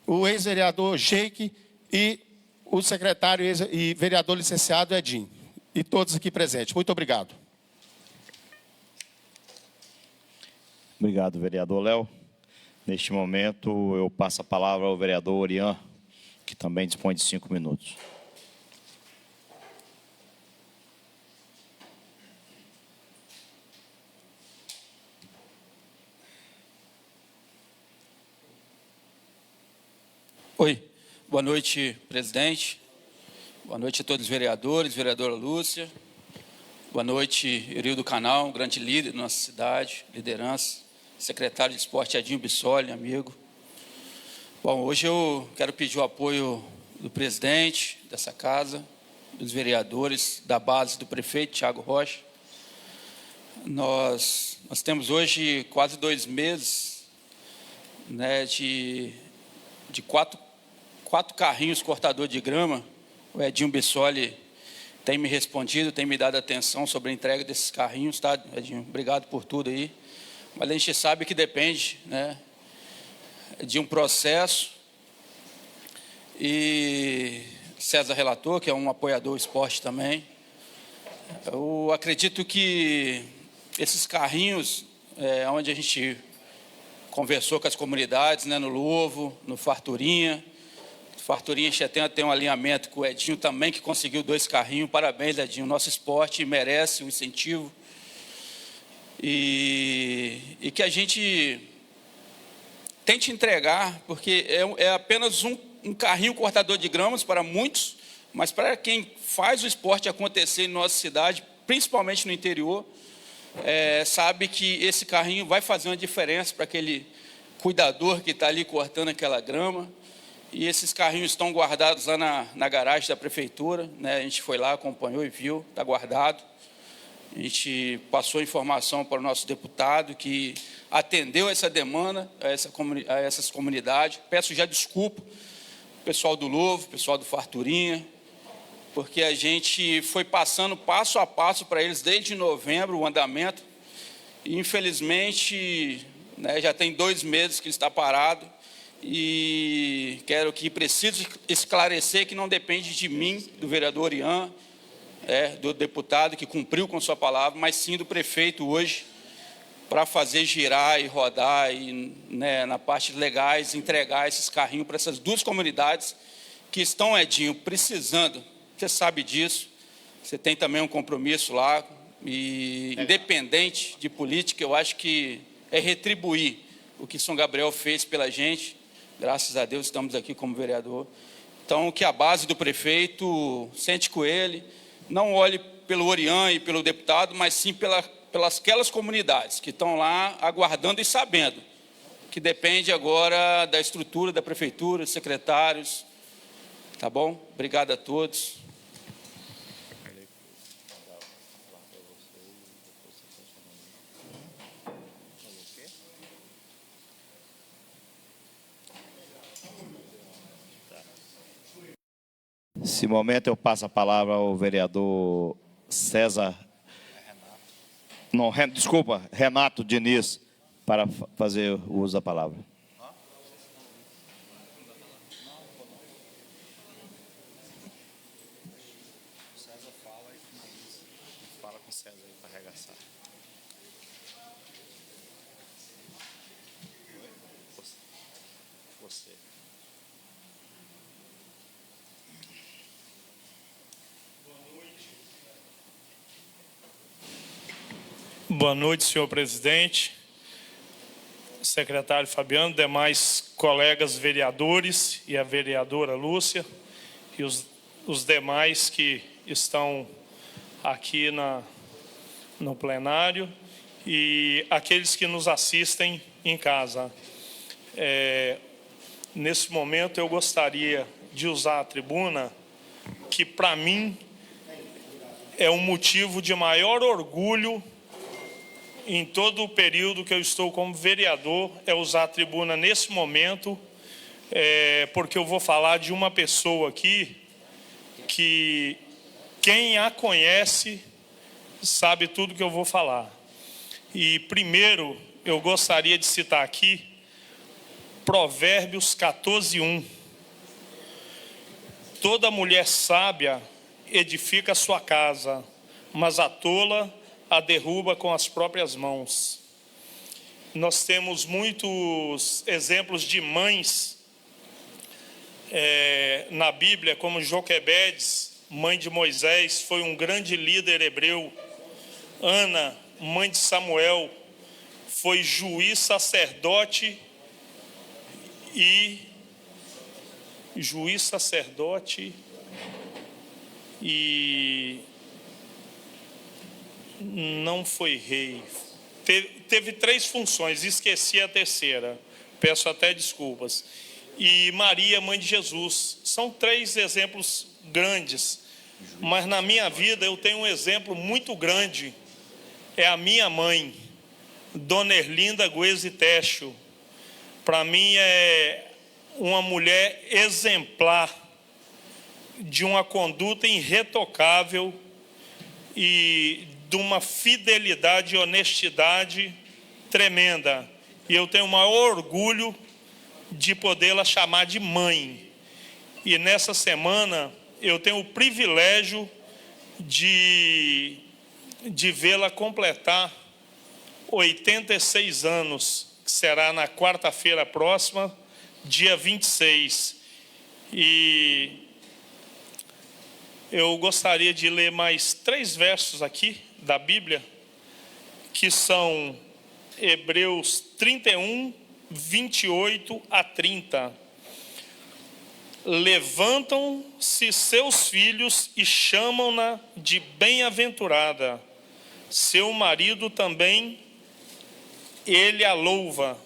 o ex-vereador Sheik e o secretário e vereador licenciado Edinho. E todos aqui presentes. Muito obrigado. Obrigado, vereador Léo. Neste momento, eu passo a palavra ao vereador Orian, que também dispõe de 5 minutos. Oi, boa noite, presidente. Boa noite a todos os vereadores, vereadora Lúcia. Boa noite, Herildo Canal, um grande líder da nossa cidade, liderança. Secretário de Esporte Edinho Bissoli, amigo. Bom, hoje eu quero pedir o apoio do presidente dessa casa, dos vereadores, da base do prefeito, Thiago Rocha. Nós temos hoje quase 2 meses, né, de quatro carrinhos cortador de grama. O Edinho Bissoli tem me respondido, tem me dado atenção sobre a entrega desses carrinhos, tá, Edinho? Obrigado por tudo aí. Mas a gente sabe que depende, né, de um processo. E César Relator, que é um apoiador do esporte também. Eu acredito que esses carrinhos, onde a gente conversou com as comunidades, né, no Lovo, no Farturinha. Farturinha já tem um alinhamento com o Edinho também, que conseguiu 2 carrinhos. Parabéns, Edinho. Nosso esporte merece um incentivo. E que a gente tente entregar, porque é apenas um carrinho cortador de gramas para muitos, mas para quem faz o esporte acontecer em nossa cidade, principalmente no interior, sabe que esse carrinho vai fazer uma diferença para aquele cuidador que está ali cortando aquela grama. E esses carrinhos estão guardados lá na garagem da prefeitura, né? A gente foi lá, acompanhou e viu, está guardado. A gente passou informação para o nosso deputado, que atendeu essa demanda a essas comunidades. Peço já desculpa, pessoal do Lovo, pessoal do Farturinha, porque a gente foi passando passo a passo para eles desde novembro o andamento, Infelizmente, né, já tem 2 meses que ele está parado e preciso esclarecer que não depende de mim, do vereador Ian, do deputado que cumpriu com sua palavra, mas sim do prefeito hoje, para fazer girar e rodar e, né, na parte legais, entregar esses carrinhos para essas 2 comunidades que estão, Edinho, precisando. Você sabe disso, você tem também um compromisso lá, e independente de política, eu acho que é retribuir o que São Gabriel fez pela gente. Graças a Deus estamos aqui como vereador. Então, que a base do prefeito sente com ele, não olhe pelo Orian e pelo deputado, mas sim pelas aquelas comunidades que estão lá aguardando e sabendo que depende agora da estrutura da prefeitura, secretários. Tá bom? Obrigado a todos. Nesse momento eu passo a palavra ao vereador César... Não, desculpa, Renato Diniz, para fazer o uso da palavra. Fala com o César aí para arregaçar. Você. Boa noite, senhor presidente, secretário Fabiano, demais colegas vereadores e a vereadora Lúcia e os demais que estão aqui no plenário e aqueles que nos assistem em casa. Nesse momento eu gostaria de usar a tribuna que para mim é um motivo de maior orgulho em todo o período que eu estou como vereador, é usar a tribuna nesse momento, porque eu vou falar de uma pessoa aqui que quem a conhece sabe tudo que eu vou falar. E primeiro eu gostaria de citar aqui Provérbios 14:1. Toda mulher sábia edifica a sua casa, mas a tola a derruba com as próprias mãos. Nós temos muitos exemplos de mães na Bíblia, como Joquebedes, mãe de Moisés, foi um grande líder hebreu. Ana, mãe de Samuel, foi juiz, sacerdote e não foi rei. Teve 3 funções, esqueci a terceira. Peço até desculpas. E Maria, mãe de Jesus. São 3 exemplos grandes. Mas na minha vida eu tenho um exemplo muito grande. É a minha mãe, Dona Erlinda Guezi Techo. Para mim é uma mulher exemplar, de uma conduta irretocável e de uma fidelidade e honestidade tremenda. E eu tenho o maior orgulho de podê-la chamar de mãe. E nessa semana eu tenho o privilégio de vê-la completar 86 anos, que será na quarta-feira próxima, dia 26. E eu gostaria de ler mais 3 versos aqui da Bíblia, que são Hebreus 31, 28 a 30. Levantam-se seus filhos e chamam-na de bem-aventurada. Seu marido também, ele a louva.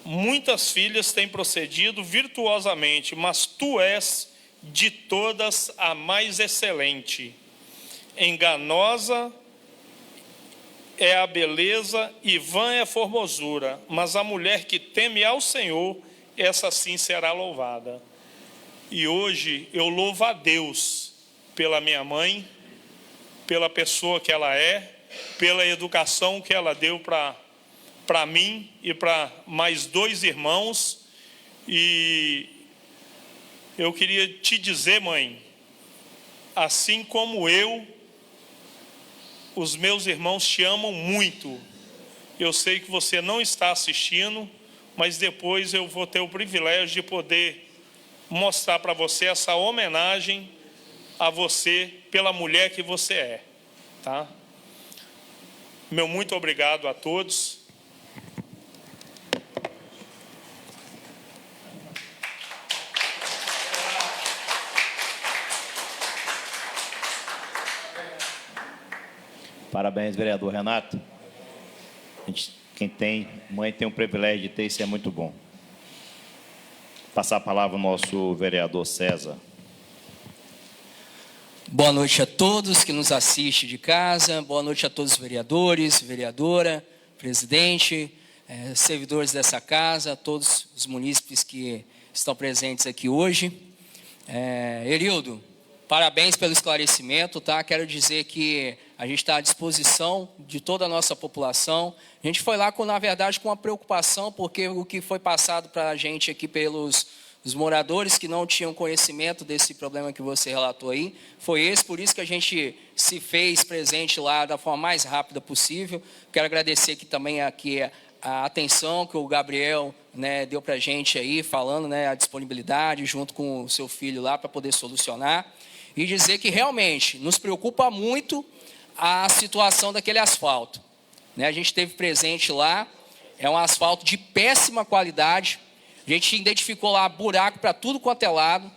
Muitas filhas têm procedido virtuosamente, mas tu és de todas a mais excelente. Enganosa é a beleza e vã é a formosura, mas a mulher que teme ao Senhor, essa sim será louvada. E hoje eu louvo a Deus pela minha mãe, pela pessoa que ela é, pela educação que ela deu para mim e para mais 2 irmãos. E eu queria te dizer, mãe, assim como eu, os meus irmãos te amam muito. Eu sei que você não está assistindo, mas depois eu vou ter o privilégio de poder mostrar para você essa homenagem a você pela mulher que você é, tá? Meu muito obrigado a todos. Parabéns, vereador Renato. Quem tem, mãe tem o privilégio de ter, isso é muito bom. Passar a palavra ao nosso vereador César. Boa noite a todos que nos assistem de casa, boa noite a todos os vereadores, vereadora, presidente, servidores dessa casa, todos os munícipes que estão presentes aqui hoje. Erildo, parabéns pelo esclarecimento, tá? Quero dizer que a gente está à disposição de toda a nossa população. A gente foi lá, na verdade, com uma preocupação, porque o que foi passado para a gente aqui pelos os moradores que não tinham conhecimento desse problema que você relatou aí, foi esse, por isso que a gente se fez presente lá da forma mais rápida possível. Quero agradecer aqui também a atenção que o Gabriel, né, deu para a gente aí, falando, né, a disponibilidade junto com o seu filho lá para poder solucionar. E dizer que realmente nos preocupa muito a situação daquele asfalto. Né, a gente esteve presente lá, é um asfalto de péssima qualidade. A gente identificou lá buraco para tudo quanto é lado.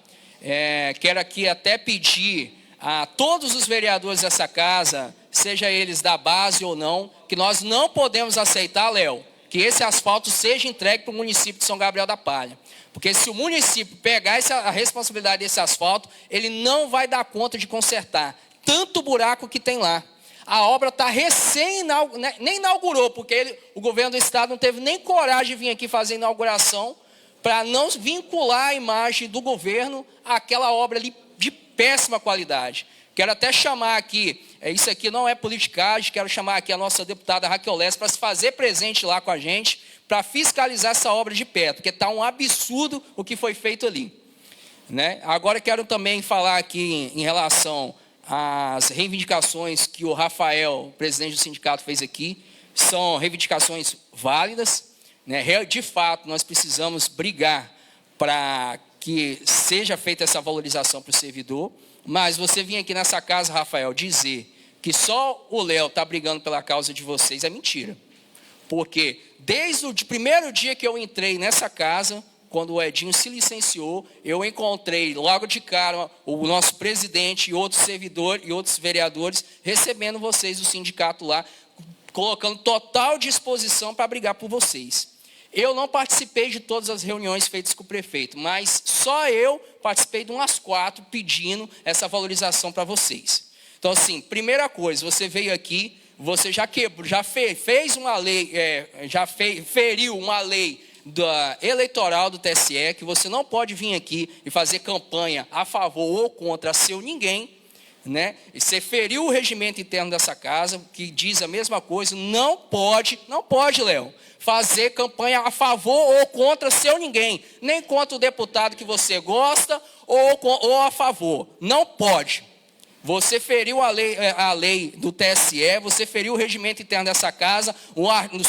Quero aqui até pedir a todos os vereadores dessa casa, seja eles da base ou não, que nós não podemos aceitar, Léo, que esse asfalto seja entregue para o município de São Gabriel da Palha. Porque se o município pegar a responsabilidade desse asfalto, ele não vai dar conta de consertar tanto buraco que tem lá. A obra está nem inaugurou, porque o governo do estado não teve nem coragem de vir aqui fazer a inauguração, para não vincular a imagem do governo àquela obra ali de péssima qualidade. Quero até chamar aqui, isso aqui não é politicagem, quero chamar aqui a nossa deputada Raquel Lessa para se fazer presente lá com a gente, para fiscalizar essa obra de perto, porque está um absurdo o que foi feito ali. Né? Agora quero também falar aqui em relação às reivindicações que o Rafael, presidente do sindicato, fez aqui. São reivindicações válidas. De fato, nós precisamos brigar para que seja feita essa valorização para o servidor, mas você vir aqui nessa casa, Rafael, dizer que só o Léo está brigando pela causa de vocês é mentira. Porque desde o primeiro dia que eu entrei nessa casa, quando o Edinho se licenciou, eu encontrei logo de cara o nosso presidente e outros servidores e outros vereadores recebendo vocês do sindicato lá, colocando total disposição para brigar por vocês. Eu não participei de todas as reuniões feitas com o prefeito, mas só eu participei de umas 4 pedindo essa valorização para vocês. Então, assim, primeira coisa, você veio aqui, você já fez uma lei, feriu uma lei eleitoral do TSE, que você não pode vir aqui e fazer campanha a favor ou contra seu ninguém, né? E você feriu o regimento interno dessa casa, que diz a mesma coisa. Não pode, Léo, fazer campanha a favor ou contra seu ninguém, nem contra o deputado que você gosta ou a favor. Não pode. Você feriu a lei do TSE, você feriu o regimento interno dessa casa.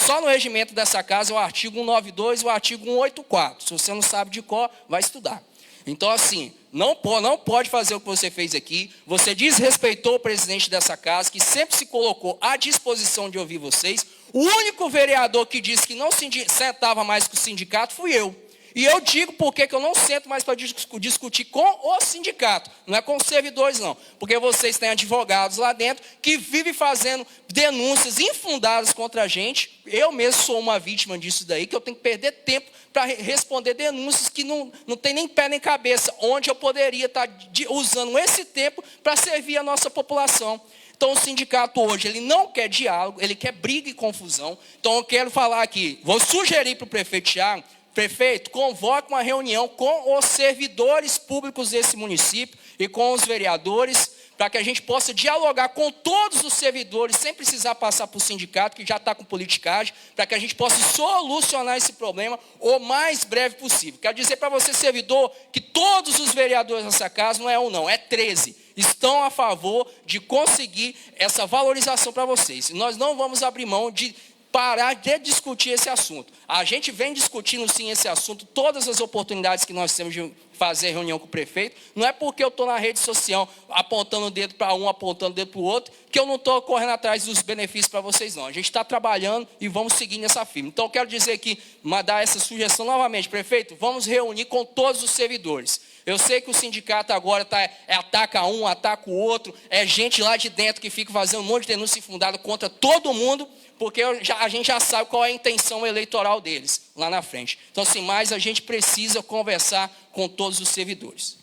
Só no regimento dessa casa é o artigo 192 e o artigo 184. Se você não sabe de cor, vai estudar. Então, assim, não pode fazer o que você fez aqui. Você desrespeitou o presidente dessa casa, que sempre se colocou à disposição de ouvir vocês. O único vereador que disse que não sentava mais com o sindicato fui eu. E eu digo porque que eu não sento mais para discutir com o sindicato, não é com os servidores, não. Porque vocês têm advogados lá dentro que vivem fazendo denúncias infundadas contra a gente. Eu mesmo sou uma vítima disso daí, que eu tenho que perder tempo para responder denúncias que não tem nem pé nem cabeça, onde eu poderia estar usando esse tempo para servir a nossa população. Então, o sindicato hoje, ele não quer diálogo, ele quer briga e confusão. Então, eu quero falar aqui, vou sugerir para o prefeito Thiago: prefeito, convoque uma reunião com os servidores públicos desse município e com os vereadores para que a gente possa dialogar com todos os servidores, sem precisar passar por sindicato, que já está com politicagem, para que a gente possa solucionar esse problema o mais breve possível. Quero dizer para você, servidor, que todos os vereadores dessa casa, não é um não, é 13, estão a favor de conseguir essa valorização para vocês. E nós não vamos abrir mão de parar de discutir esse assunto. A gente vem discutindo, sim, esse assunto, todas as oportunidades que nós temos de fazer reunião com o prefeito. Não é porque eu estou na rede social apontando o dedo para um, apontando o dedo para o outro, que eu não estou correndo atrás dos benefícios para vocês, não. A gente está trabalhando e vamos seguir nessa firma. Então, eu quero dizer aqui, dar essa sugestão novamente, prefeito, vamos reunir com todos os servidores. Eu sei que o sindicato agora ataca um, ataca o outro, é gente lá de dentro que fica fazendo um monte de denúncia infundada contra todo mundo, porque a gente já sabe qual é a intenção eleitoral deles lá na frente. Então, sem mais, a gente precisa conversar com todos os servidores.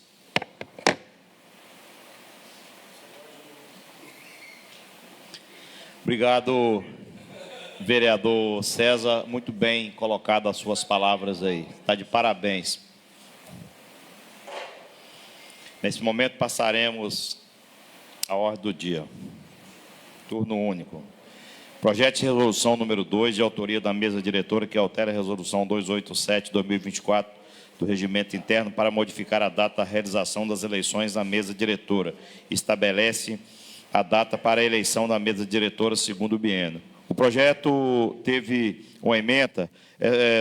Obrigado, vereador César. Muito bem colocadas as suas palavras aí. Está de parabéns. Nesse momento, passaremos à ordem do dia. Turno único. Projeto de resolução número 2, de autoria da mesa diretora, que altera a resolução 287/2024 do Regimento Interno para modificar a data da realização das eleições da mesa diretora. Estabelece a data para a eleição da mesa diretora segundo o biênio. O projeto teve uma emenda,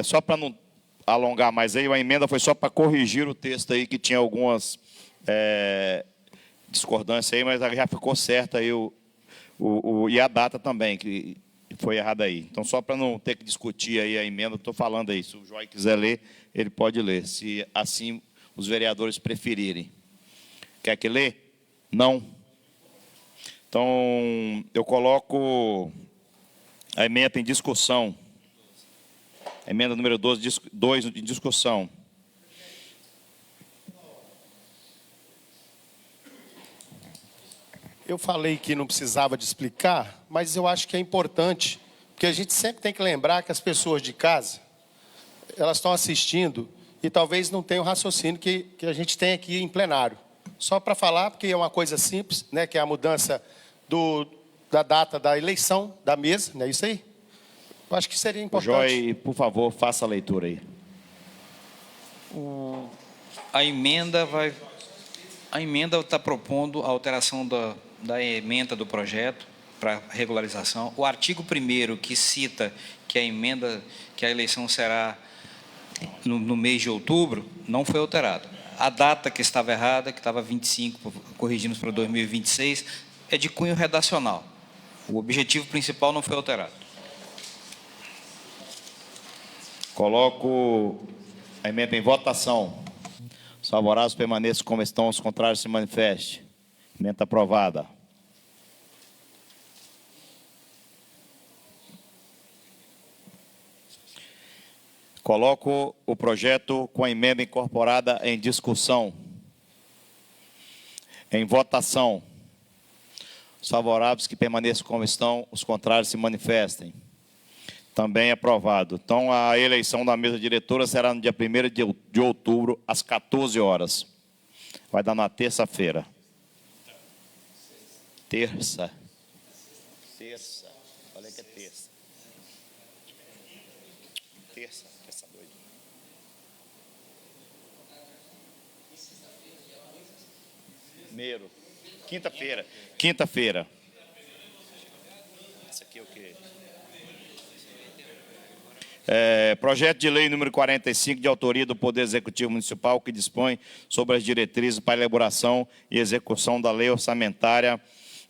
só para não alongar mais aí, a emenda foi só para corrigir o texto aí, que tinha algumas discordâncias aí, mas já ficou certa aí e a data também, que foi errada aí. Então, só para não ter que discutir aí a emenda, estou falando aí. Se o Joy quiser ler, ele pode ler, se assim os vereadores preferirem. Quer que lê? Não? Então, eu coloco a emenda em discussão. A emenda número 2 em discussão. Eu falei que não precisava de explicar, mas eu acho que é importante, porque a gente sempre tem que lembrar que as pessoas de casa, elas estão assistindo e talvez não tenham o raciocínio que a gente tem aqui em plenário. Só para falar, porque é uma coisa simples, né, que é a mudança da data da eleição da mesa, não é isso aí? Eu acho que seria importante. Joy, por favor, faça a leitura aí. A emenda está propondo a alteração da emenda do projeto para regularização. O artigo 1º, que cita que a eleição será no mês de outubro, não foi alterado. A data que estava errada, que estava 25, corrigimos para 2026, é de cunho redacional. O objetivo principal não foi alterado. Coloco a emenda em votação. Os favoráveis permaneçam como estão, os contrários se manifestem. Emenda aprovada. Coloco o projeto com a emenda incorporada em discussão. Em votação. Os favoráveis que permaneçam como estão, os contrários se manifestem. Também aprovado. Então, a eleição da mesa diretora será no dia 1º de outubro, às 14 horas. Vai dar na terça-feira. Terça. Falei que é terça. Terça doido. Primeiro. Quinta-feira. Isso aqui é o quê? Projeto de lei número 45, de autoria do Poder Executivo Municipal, que dispõe sobre as diretrizes para a elaboração e execução da lei orçamentária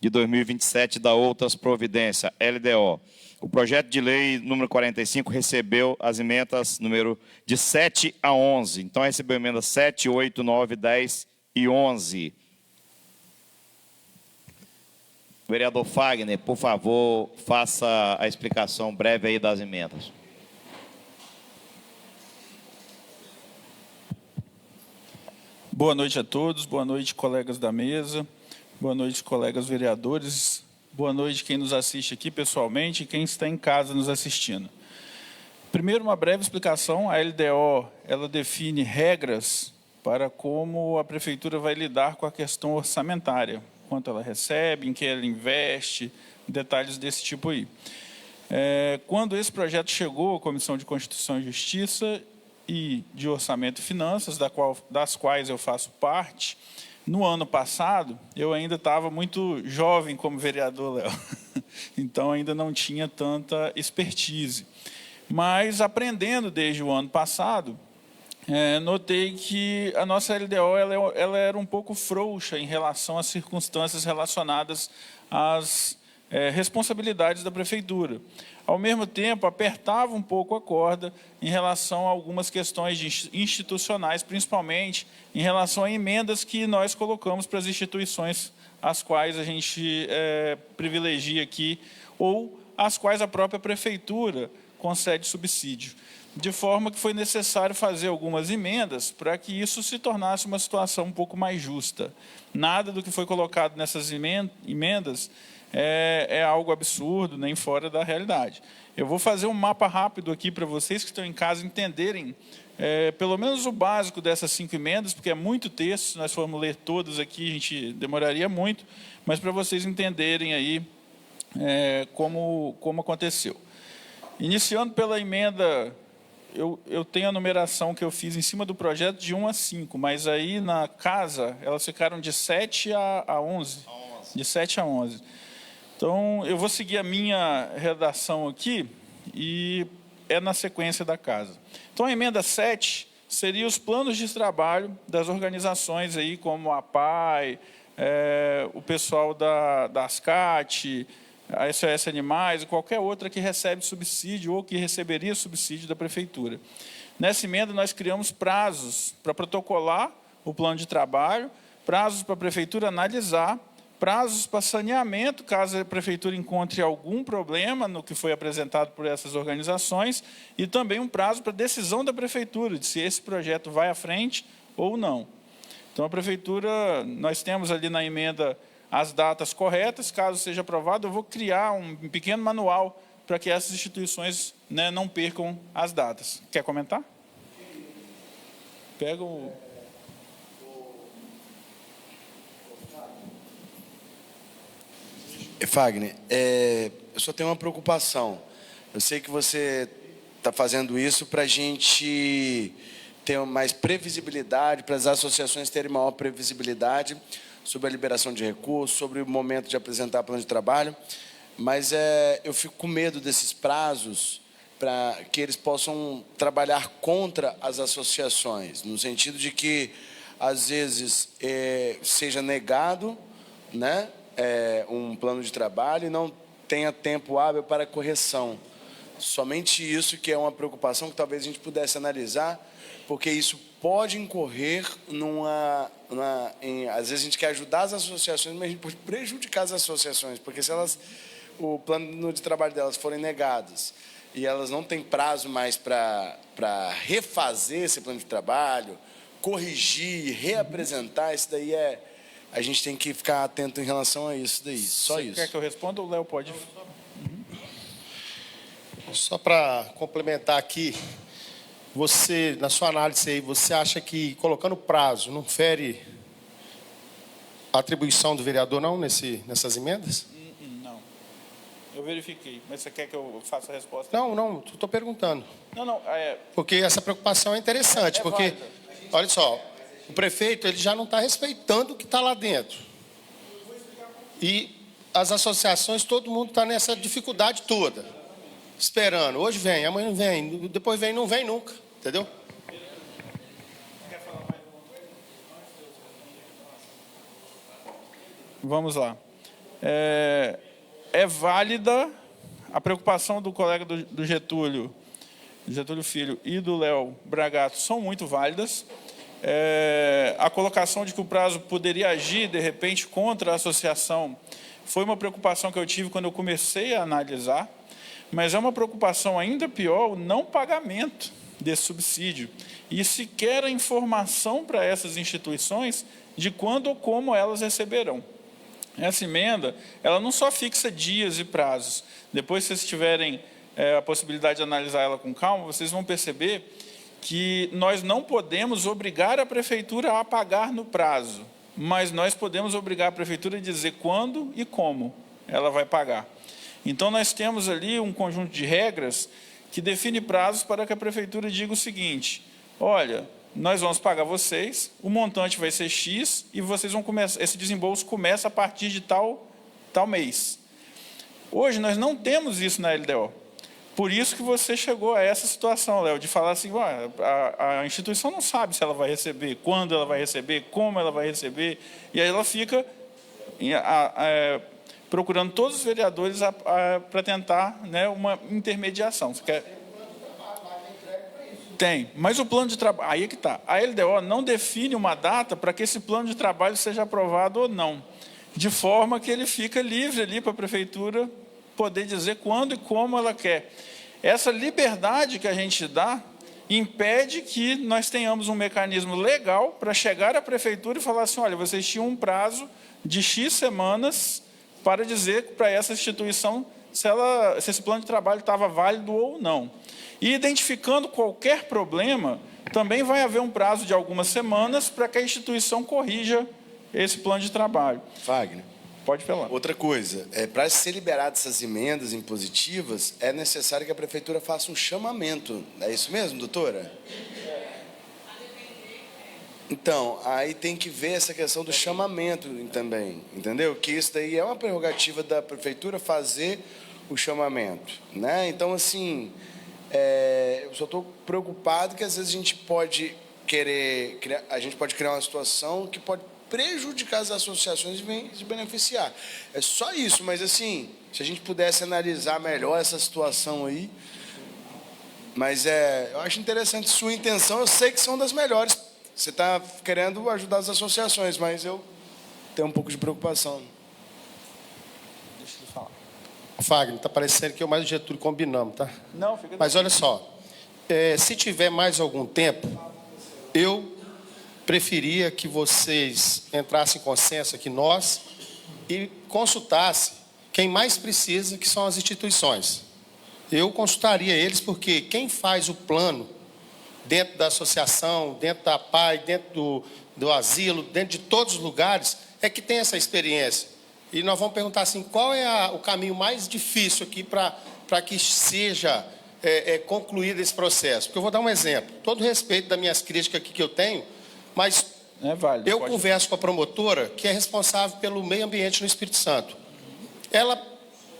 de 2027 e da outras providências, LDO. O projeto de lei número 45 recebeu as emendas número de 7 a 11. Então, recebeu emendas 7, 8, 9, 10 e 11. Vereador Fagner, por favor, faça a explicação breve aí das emendas. Boa noite a todos, boa noite, colegas da mesa, boa noite, colegas vereadores, boa noite quem nos assiste aqui pessoalmente e quem está em casa nos assistindo. Primeiro, uma breve explicação. A LDO, ela define regras para como a prefeitura vai lidar com a questão orçamentária. quanto ela recebe, em que ela investe, detalhes desse tipo aí. Quando esse projeto chegou à Comissão de Constituição e Justiça e de Orçamento e Finanças, das quais eu faço parte, no ano passado, eu ainda estava muito jovem como vereador, Léo. Então, ainda não tinha tanta expertise. Mas, aprendendo desde o ano passado, notei que a nossa LDO ela era um pouco frouxa em relação às circunstâncias relacionadas às responsabilidades da prefeitura. Ao mesmo tempo, apertava um pouco a corda em relação a algumas questões institucionais, principalmente em relação a emendas que nós colocamos para as instituições às quais a gente privilegia aqui, ou às quais a própria prefeitura concede subsídio. De forma que foi necessário fazer algumas emendas para que isso se tornasse uma situação um pouco mais justa. Nada do que foi colocado nessas emendas é algo absurdo, nem fora da realidade. Eu vou fazer um mapa rápido aqui para vocês que estão em casa entenderem pelo menos o básico dessas 5 emendas, porque é muito texto, se nós formos ler todas aqui, a gente demoraria muito, mas para vocês entenderem aí como aconteceu. Iniciando pela emenda, eu tenho a numeração que eu fiz em cima do projeto de 1 a 5, mas aí na casa elas ficaram de 7 a 11. De 7 a 11. Então, eu vou seguir a minha redação aqui e é na sequência da casa. Então, a emenda 7 seria os planos de trabalho das organizações, aí, como a PAI, o pessoal da ASCAT, a SOS Animais e qualquer outra que recebe subsídio ou que receberia subsídio da prefeitura. Nessa emenda, nós criamos prazos para protocolar o plano de trabalho, prazos para a prefeitura analisar, prazos para saneamento, caso a prefeitura encontre algum problema no que foi apresentado por essas organizações, e também um prazo para decisão da prefeitura, de se esse projeto vai à frente ou não. Então, a prefeitura, nós temos ali na emenda as datas corretas, caso seja aprovado, eu vou criar um pequeno manual para que essas instituições não percam as datas. Quer comentar? Pega o... Fagner, eu só tenho uma preocupação. Eu sei que você está fazendo isso para a gente ter mais previsibilidade, para as associações terem maior previsibilidade sobre a liberação de recursos, sobre o momento de apresentar plano de trabalho, mas eu fico com medo desses prazos para que eles possam trabalhar contra as associações, no sentido de que, às vezes, seja negado, né, um plano de trabalho e não tenha tempo hábil para correção. Somente isso que é uma preocupação que talvez a gente pudesse analisar, porque isso pode incorrer às vezes a gente quer ajudar as associações, mas a gente pode prejudicar as associações, porque se o plano de trabalho delas forem negados e elas não têm prazo mais para refazer esse plano de trabalho, corrigir, reapresentar, isso daí a gente tem que ficar atento em relação a isso daí. Só isso. Quer que eu responda ou o Léo pode? Só para complementar aqui, você, na sua análise aí, você acha que colocando prazo não fere a atribuição do vereador, não, nessas emendas? Não. Eu verifiquei, mas você quer que eu faça a resposta? Não, estou perguntando. Não. Porque essa preocupação é interessante, porque, olha só, o prefeito ele já não está respeitando o que está lá dentro. E as associações, todo mundo está nessa dificuldade toda. Esperando. Hoje vem, amanhã não vem, depois vem, não vem nunca. Entendeu? Vamos lá. É válida a preocupação do colega do Getúlio Filho e do Léo Bragato, são muito válidas. A colocação de que o prazo poderia agir, de repente, contra a associação, foi uma preocupação que eu tive quando eu comecei a analisar, mas é uma preocupação ainda pior o não pagamento desse subsídio e sequer a informação para essas instituições de quando ou como elas receberão. Essa emenda, ela não só fixa dias e prazos. Depois, se vocês tiverem a possibilidade de analisar ela com calma, vocês vão perceber que nós não podemos obrigar a prefeitura a pagar no prazo, mas nós podemos obrigar a prefeitura a dizer quando e como ela vai pagar. Então, nós temos ali um conjunto de regras que define prazos para que a prefeitura diga o seguinte: olha, nós vamos pagar vocês, o montante vai ser X e vocês vão começar, esse desembolso começa a partir de tal mês. Hoje nós não temos isso na LDO. Por isso que você chegou a essa situação, Léo, de falar assim, a instituição não sabe se ela vai receber, quando ela vai receber, como ela vai receber, e aí ela fica procurando todos os vereadores para tentar, né, uma intermediação. Você quer? Tem, mas o plano de trabalho, aí é que está. A LDO não define uma data para que esse plano de trabalho seja aprovado ou não, de forma que ele fica livre ali para a prefeitura poder dizer quando e como ela quer. Essa liberdade que a gente dá impede que nós tenhamos um mecanismo legal para chegar à prefeitura e falar assim, olha, vocês tinham um prazo de X semanas para dizer para essa instituição se esse plano de trabalho estava válido ou não. E identificando qualquer problema, também vai haver um prazo de algumas semanas para que a instituição corrija esse plano de trabalho. Wagner. Pode falar. Outra coisa, para ser liberado essas emendas impositivas, é necessário que a prefeitura faça um chamamento. É isso mesmo, doutora? Então, aí tem que ver essa questão do chamamento também, entendeu? Que isso daí é uma prerrogativa da prefeitura fazer o chamamento, né? Então, assim, eu só estou preocupado que às vezes a gente pode criar uma situação que pode prejudicar as associações e se beneficiar. É só isso, mas assim, se a gente pudesse analisar melhor essa situação aí, mas eu acho interessante sua intenção, eu sei que são das melhores. Você está querendo ajudar as associações, mas eu tenho um pouco de preocupação. Deixa eu falar. Fagner, está parecendo que eu mais o Getúlio combinamos, tá? Não, fica... Mas olha só, se tiver mais algum tempo, eu preferia que vocês entrassem em consenso aqui, nós, e consultassem quem mais precisa, que são as instituições. Eu consultaria eles, porque quem faz o plano dentro da associação, dentro da PAI, dentro do asilo, dentro de todos os lugares, é que tem essa experiência. E nós vamos perguntar assim, qual é o caminho mais difícil aqui para que seja concluído esse processo? Porque eu vou dar um exemplo. Todo respeito das minhas críticas aqui que eu tenho, mas válido, eu converso com a promotora, que é responsável pelo meio ambiente no Espírito Santo. Ela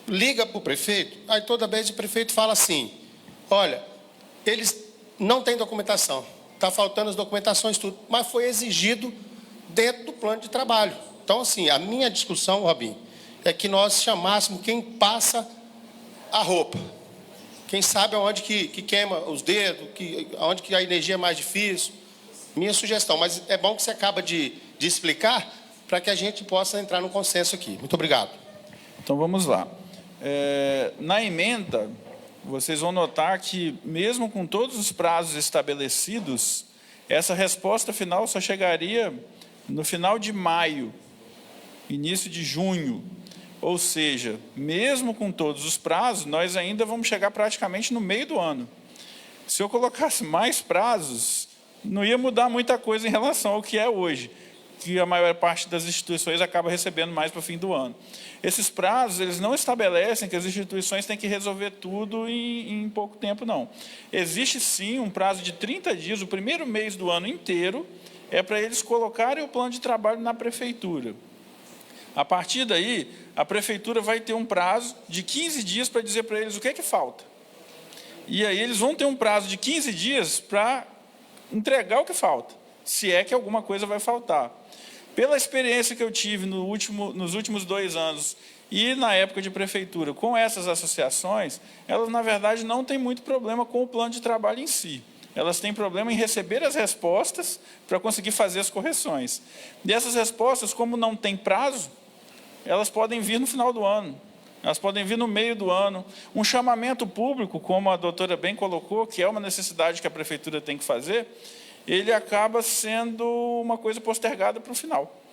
liga para o prefeito, aí toda vez o prefeito fala assim, olha, eles não têm documentação, está faltando as documentações, tudo, mas foi exigido dentro do plano de trabalho. Então, assim, a minha discussão, Robinho, é que nós chamássemos quem passa a roupa. Quem sabe aonde que queima os dedos, aonde que a energia é mais difícil. Minha sugestão, mas é bom que você acaba de explicar para que a gente possa entrar no consenso aqui. Muito obrigado. Então, vamos lá. Na emenda, vocês vão notar que, mesmo com todos os prazos estabelecidos, essa resposta final só chegaria no final de maio, início de junho. Ou seja, mesmo com todos os prazos, nós ainda vamos chegar praticamente no meio do ano. Se eu colocasse mais prazos, não ia mudar muita coisa em relação ao que é hoje, que a maior parte das instituições acaba recebendo mais para o fim do ano. Esses prazos, eles não estabelecem que as instituições têm que resolver tudo em pouco tempo, não. Existe, sim, um prazo de 30 dias, o primeiro mês do ano inteiro, é para eles colocarem o plano de trabalho na prefeitura. A partir daí, a prefeitura vai ter um prazo de 15 dias para dizer para eles o que é que falta. E aí eles vão ter um prazo de 15 dias para entregar o que falta, se é que alguma coisa vai faltar. Pela experiência que eu tive nos últimos 2 anos e na época de prefeitura com essas associações, elas, na verdade, não têm muito problema com o plano de trabalho em si. Elas têm problema em receber as respostas para conseguir fazer as correções. E essas respostas, como não tem prazo, elas podem vir no final do ano, elas podem vir no meio do ano. Um chamamento público, como a doutora bem colocou, que é uma necessidade que a prefeitura tem que fazer, ele acaba sendo uma coisa postergada para o final,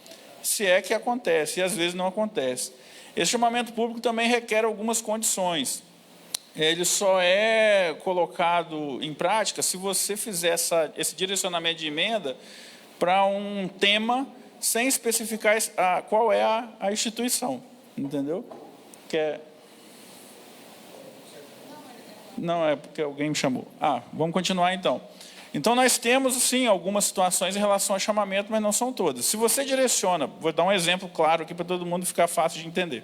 se é que acontece, e às vezes não acontece. Esse chamamento público também requer algumas condições. Ele só é colocado em prática se você fizer esse direcionamento de emenda para um tema sem especificar qual é a instituição, entendeu? Não, é porque alguém me chamou. Vamos continuar então. Então, nós temos, sim, algumas situações em relação ao chamamento, mas não são todas. Se você direciona, vou dar um exemplo claro aqui para todo mundo ficar fácil de entender.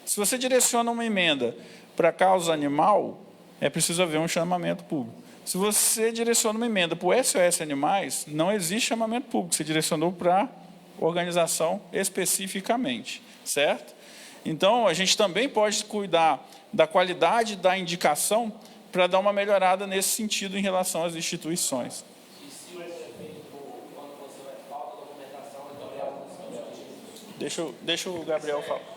Se você direciona uma emenda para causa animal, é preciso haver um chamamento público. Se você direciona uma emenda para o SOS Animais, não existe chamamento público, você direcionou para organização especificamente, certo? Então, a gente também pode cuidar da qualidade da indicação para dar uma melhorada nesse sentido em relação às instituições. Deixa o Gabriel falar.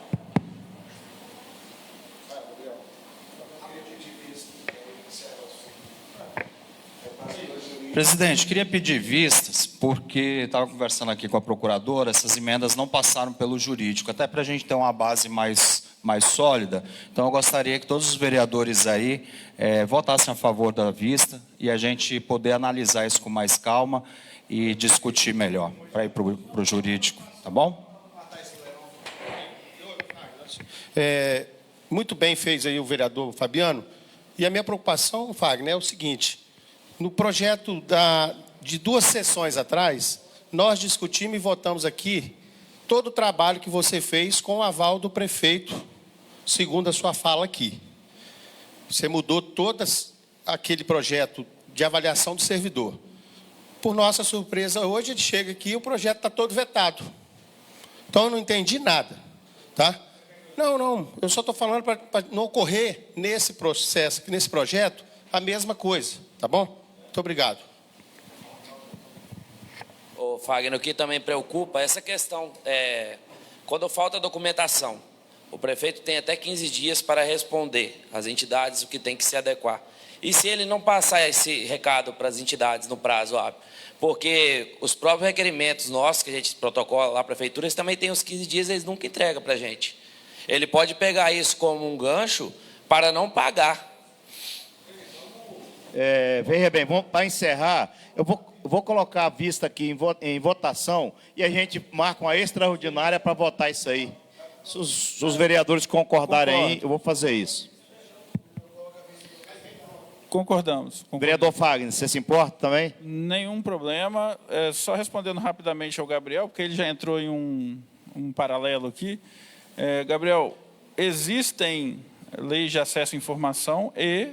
Presidente, queria pedir vistas, porque estava conversando aqui com a procuradora, essas emendas não passaram pelo jurídico, até para a gente ter uma base mais sólida. Então, eu gostaria que todos os vereadores aí votassem a favor da vista e a gente poder analisar isso com mais calma e discutir melhor, para ir para o jurídico, tá bom? Muito bem fez aí o vereador Fabiano. E a minha preocupação, Fagner, é o seguinte: no projeto de 2 sessões atrás, nós discutimos e votamos aqui todo o trabalho que você fez com o aval do prefeito, segundo a sua fala aqui. Você mudou todo aquele projeto de avaliação do servidor. Por nossa surpresa, hoje ele chega aqui e o projeto está todo vetado. Então, eu não entendi nada, tá? Não, eu só estou falando para não ocorrer nesse processo, nesse projeto, a mesma coisa, tá bom? Muito obrigado. Ô, Fagner, o que também preocupa é essa questão, quando falta documentação, o prefeito tem até 15 dias para responder às entidades o que tem que se adequar. E se ele não passar esse recado para as entidades no prazo hábil? Porque os próprios requerimentos nossos, que a gente protocola lá, a prefeitura, eles também têm os 15 dias, eles nunca entregam para a gente. Ele pode pegar isso como um gancho para não pagar. Veja bem, para encerrar, eu vou colocar a vista aqui em votação e a gente marca uma extraordinária para votar isso aí. Se os vereadores concordarem aí, eu vou fazer isso. Concordamos. Vereador Fagner, você se importa também? Nenhum problema. Só respondendo rapidamente ao Gabriel, porque ele já entrou em um paralelo aqui. Gabriel, existem leis de acesso à informação e,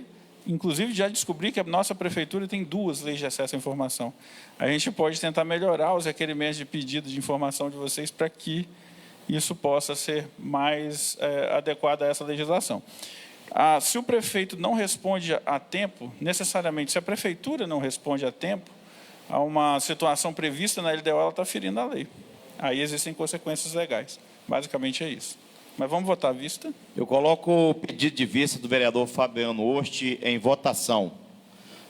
inclusive, já descobri que a nossa prefeitura tem 2 leis de acesso à informação. A gente pode tentar melhorar os requerimentos de pedido de informação de vocês para que isso possa ser mais adequado a essa legislação. Se o prefeito não responde a tempo, necessariamente, se a prefeitura não responde a tempo, a uma situação prevista na LDO, ela está ferindo a lei. Aí existem consequências legais. Basicamente é isso. Mas vamos votar à vista? Eu coloco o pedido de vista do vereador Fabiano Oste em votação.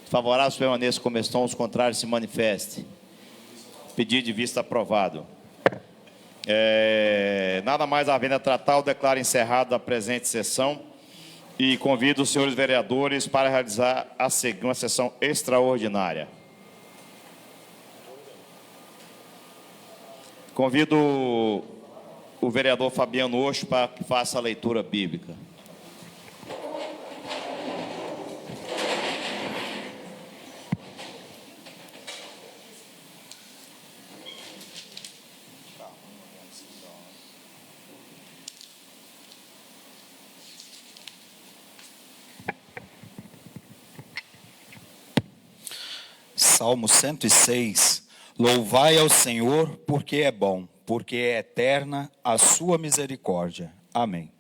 Favoráveis permaneçam como estão, os contrários se manifestem. Pedido de vista aprovado. Nada mais havendo a tratar, eu declaro encerrada a presente sessão e convido os senhores vereadores para realizar a seguinte uma sessão extraordinária. Convido o vereador Fabiano Osto para que faça a leitura bíblica. Salmo 106. Louvai ao Senhor, porque é bom, porque é eterna a sua misericórdia. Amém.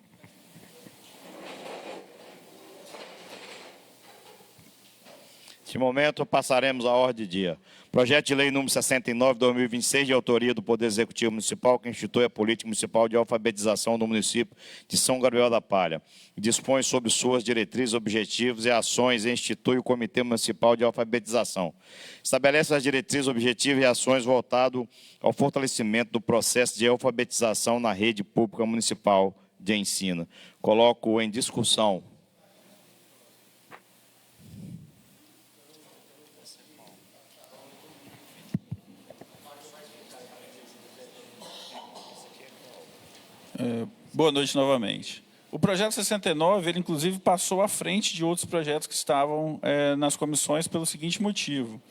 Neste momento, passaremos à ordem de dia. Projeto de lei número 69, 2026, de autoria do Poder Executivo Municipal, que institui a política municipal de alfabetização do município de São Gabriel da Palha. Dispõe sobre suas diretrizes, objetivos e ações e institui o Comitê Municipal de Alfabetização. Estabelece as diretrizes, objetivos e ações voltadas ao fortalecimento do processo de alfabetização na rede pública municipal de ensino. Coloco em discussão. Boa noite novamente. O projeto 69, ele inclusive passou à frente de outros projetos que estavam nas comissões pelo seguinte motivo.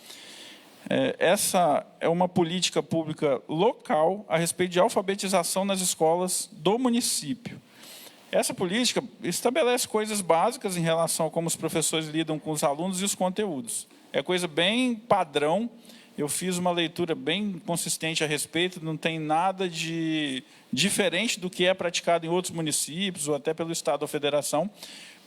Essa é uma política pública local a respeito de alfabetização nas escolas do município. Essa política estabelece coisas básicas em relação a como os professores lidam com os alunos e os conteúdos. É coisa bem padrão. Eu fiz uma leitura bem consistente a respeito, não tem nada de diferente do que é praticado em outros municípios ou até pelo Estado ou Federação.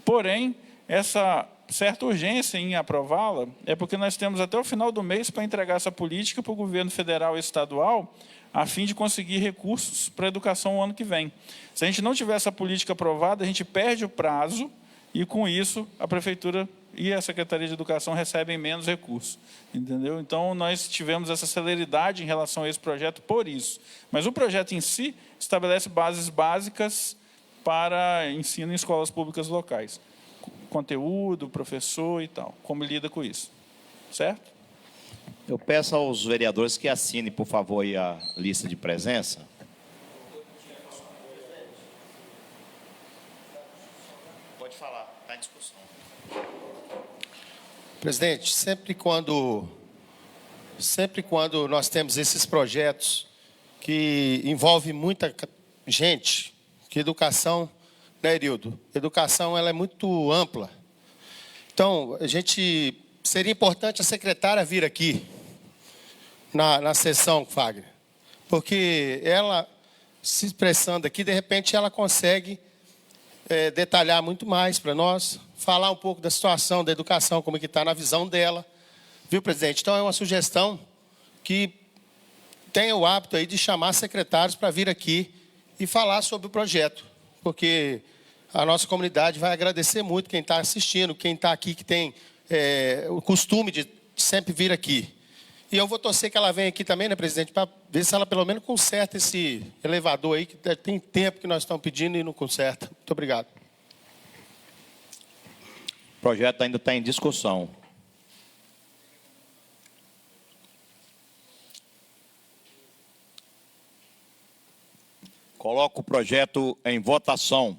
Porém, essa certa urgência em aprová-la é porque nós temos até o final do mês para entregar essa política para o governo federal e estadual, a fim de conseguir recursos para a educação o ano que vem. Se a gente não tiver essa política aprovada, a gente perde o prazo e, com isso, a Prefeitura e a Secretaria de Educação recebem menos recursos. Entendeu? Então, nós tivemos essa celeridade em relação a esse projeto por isso. Mas o projeto em si estabelece bases básicas para ensino em escolas públicas locais. Conteúdo, professor e tal. Como lida com isso. Certo? Eu peço aos vereadores que assinem, por favor, aí a lista de presença. Pode falar, está em discussão. Presidente, sempre quando nós temos esses projetos que envolvem muita gente, que educação, né, Erildo? Educação ela é muito ampla. Então, seria importante a secretária vir aqui na sessão, Fagner, porque ela, se expressando aqui, de repente ela consegue detalhar muito mais para nós, falar um pouco da situação da educação, como é que está na visão dela. Viu, presidente? Então, é uma sugestão que tenha o hábito aí de chamar secretários para vir aqui e falar sobre o projeto, porque a nossa comunidade vai agradecer muito quem está assistindo, quem está aqui, que tem o costume de sempre vir aqui. E eu vou torcer que ela venha aqui também, né, presidente, para ver se ela pelo menos conserta esse elevador aí, que tem tempo que nós estamos pedindo e não conserta. Muito obrigado. O projeto ainda está em discussão. Coloco o projeto em votação.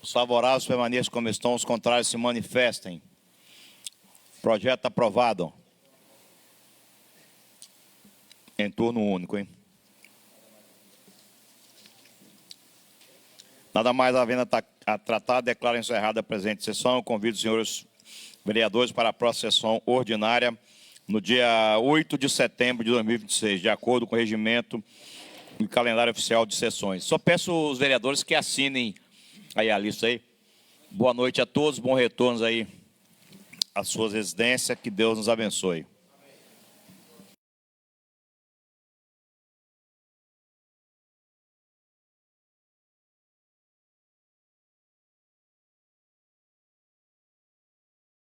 Os favoráveis permaneçam como estão, os contrários se manifestem. Projeto aprovado. Em turno único, hein? Nada mais havendo a tratar, declaro encerrada a presente sessão. Eu convido os senhores vereadores para a próxima sessão ordinária, no dia 8 de setembro de 2026, de acordo com o regimento e calendário oficial de sessões. Só peço aos vereadores que assinem aí a lista aí. Boa noite a todos, bom retorno aí às suas residências, que Deus nos abençoe.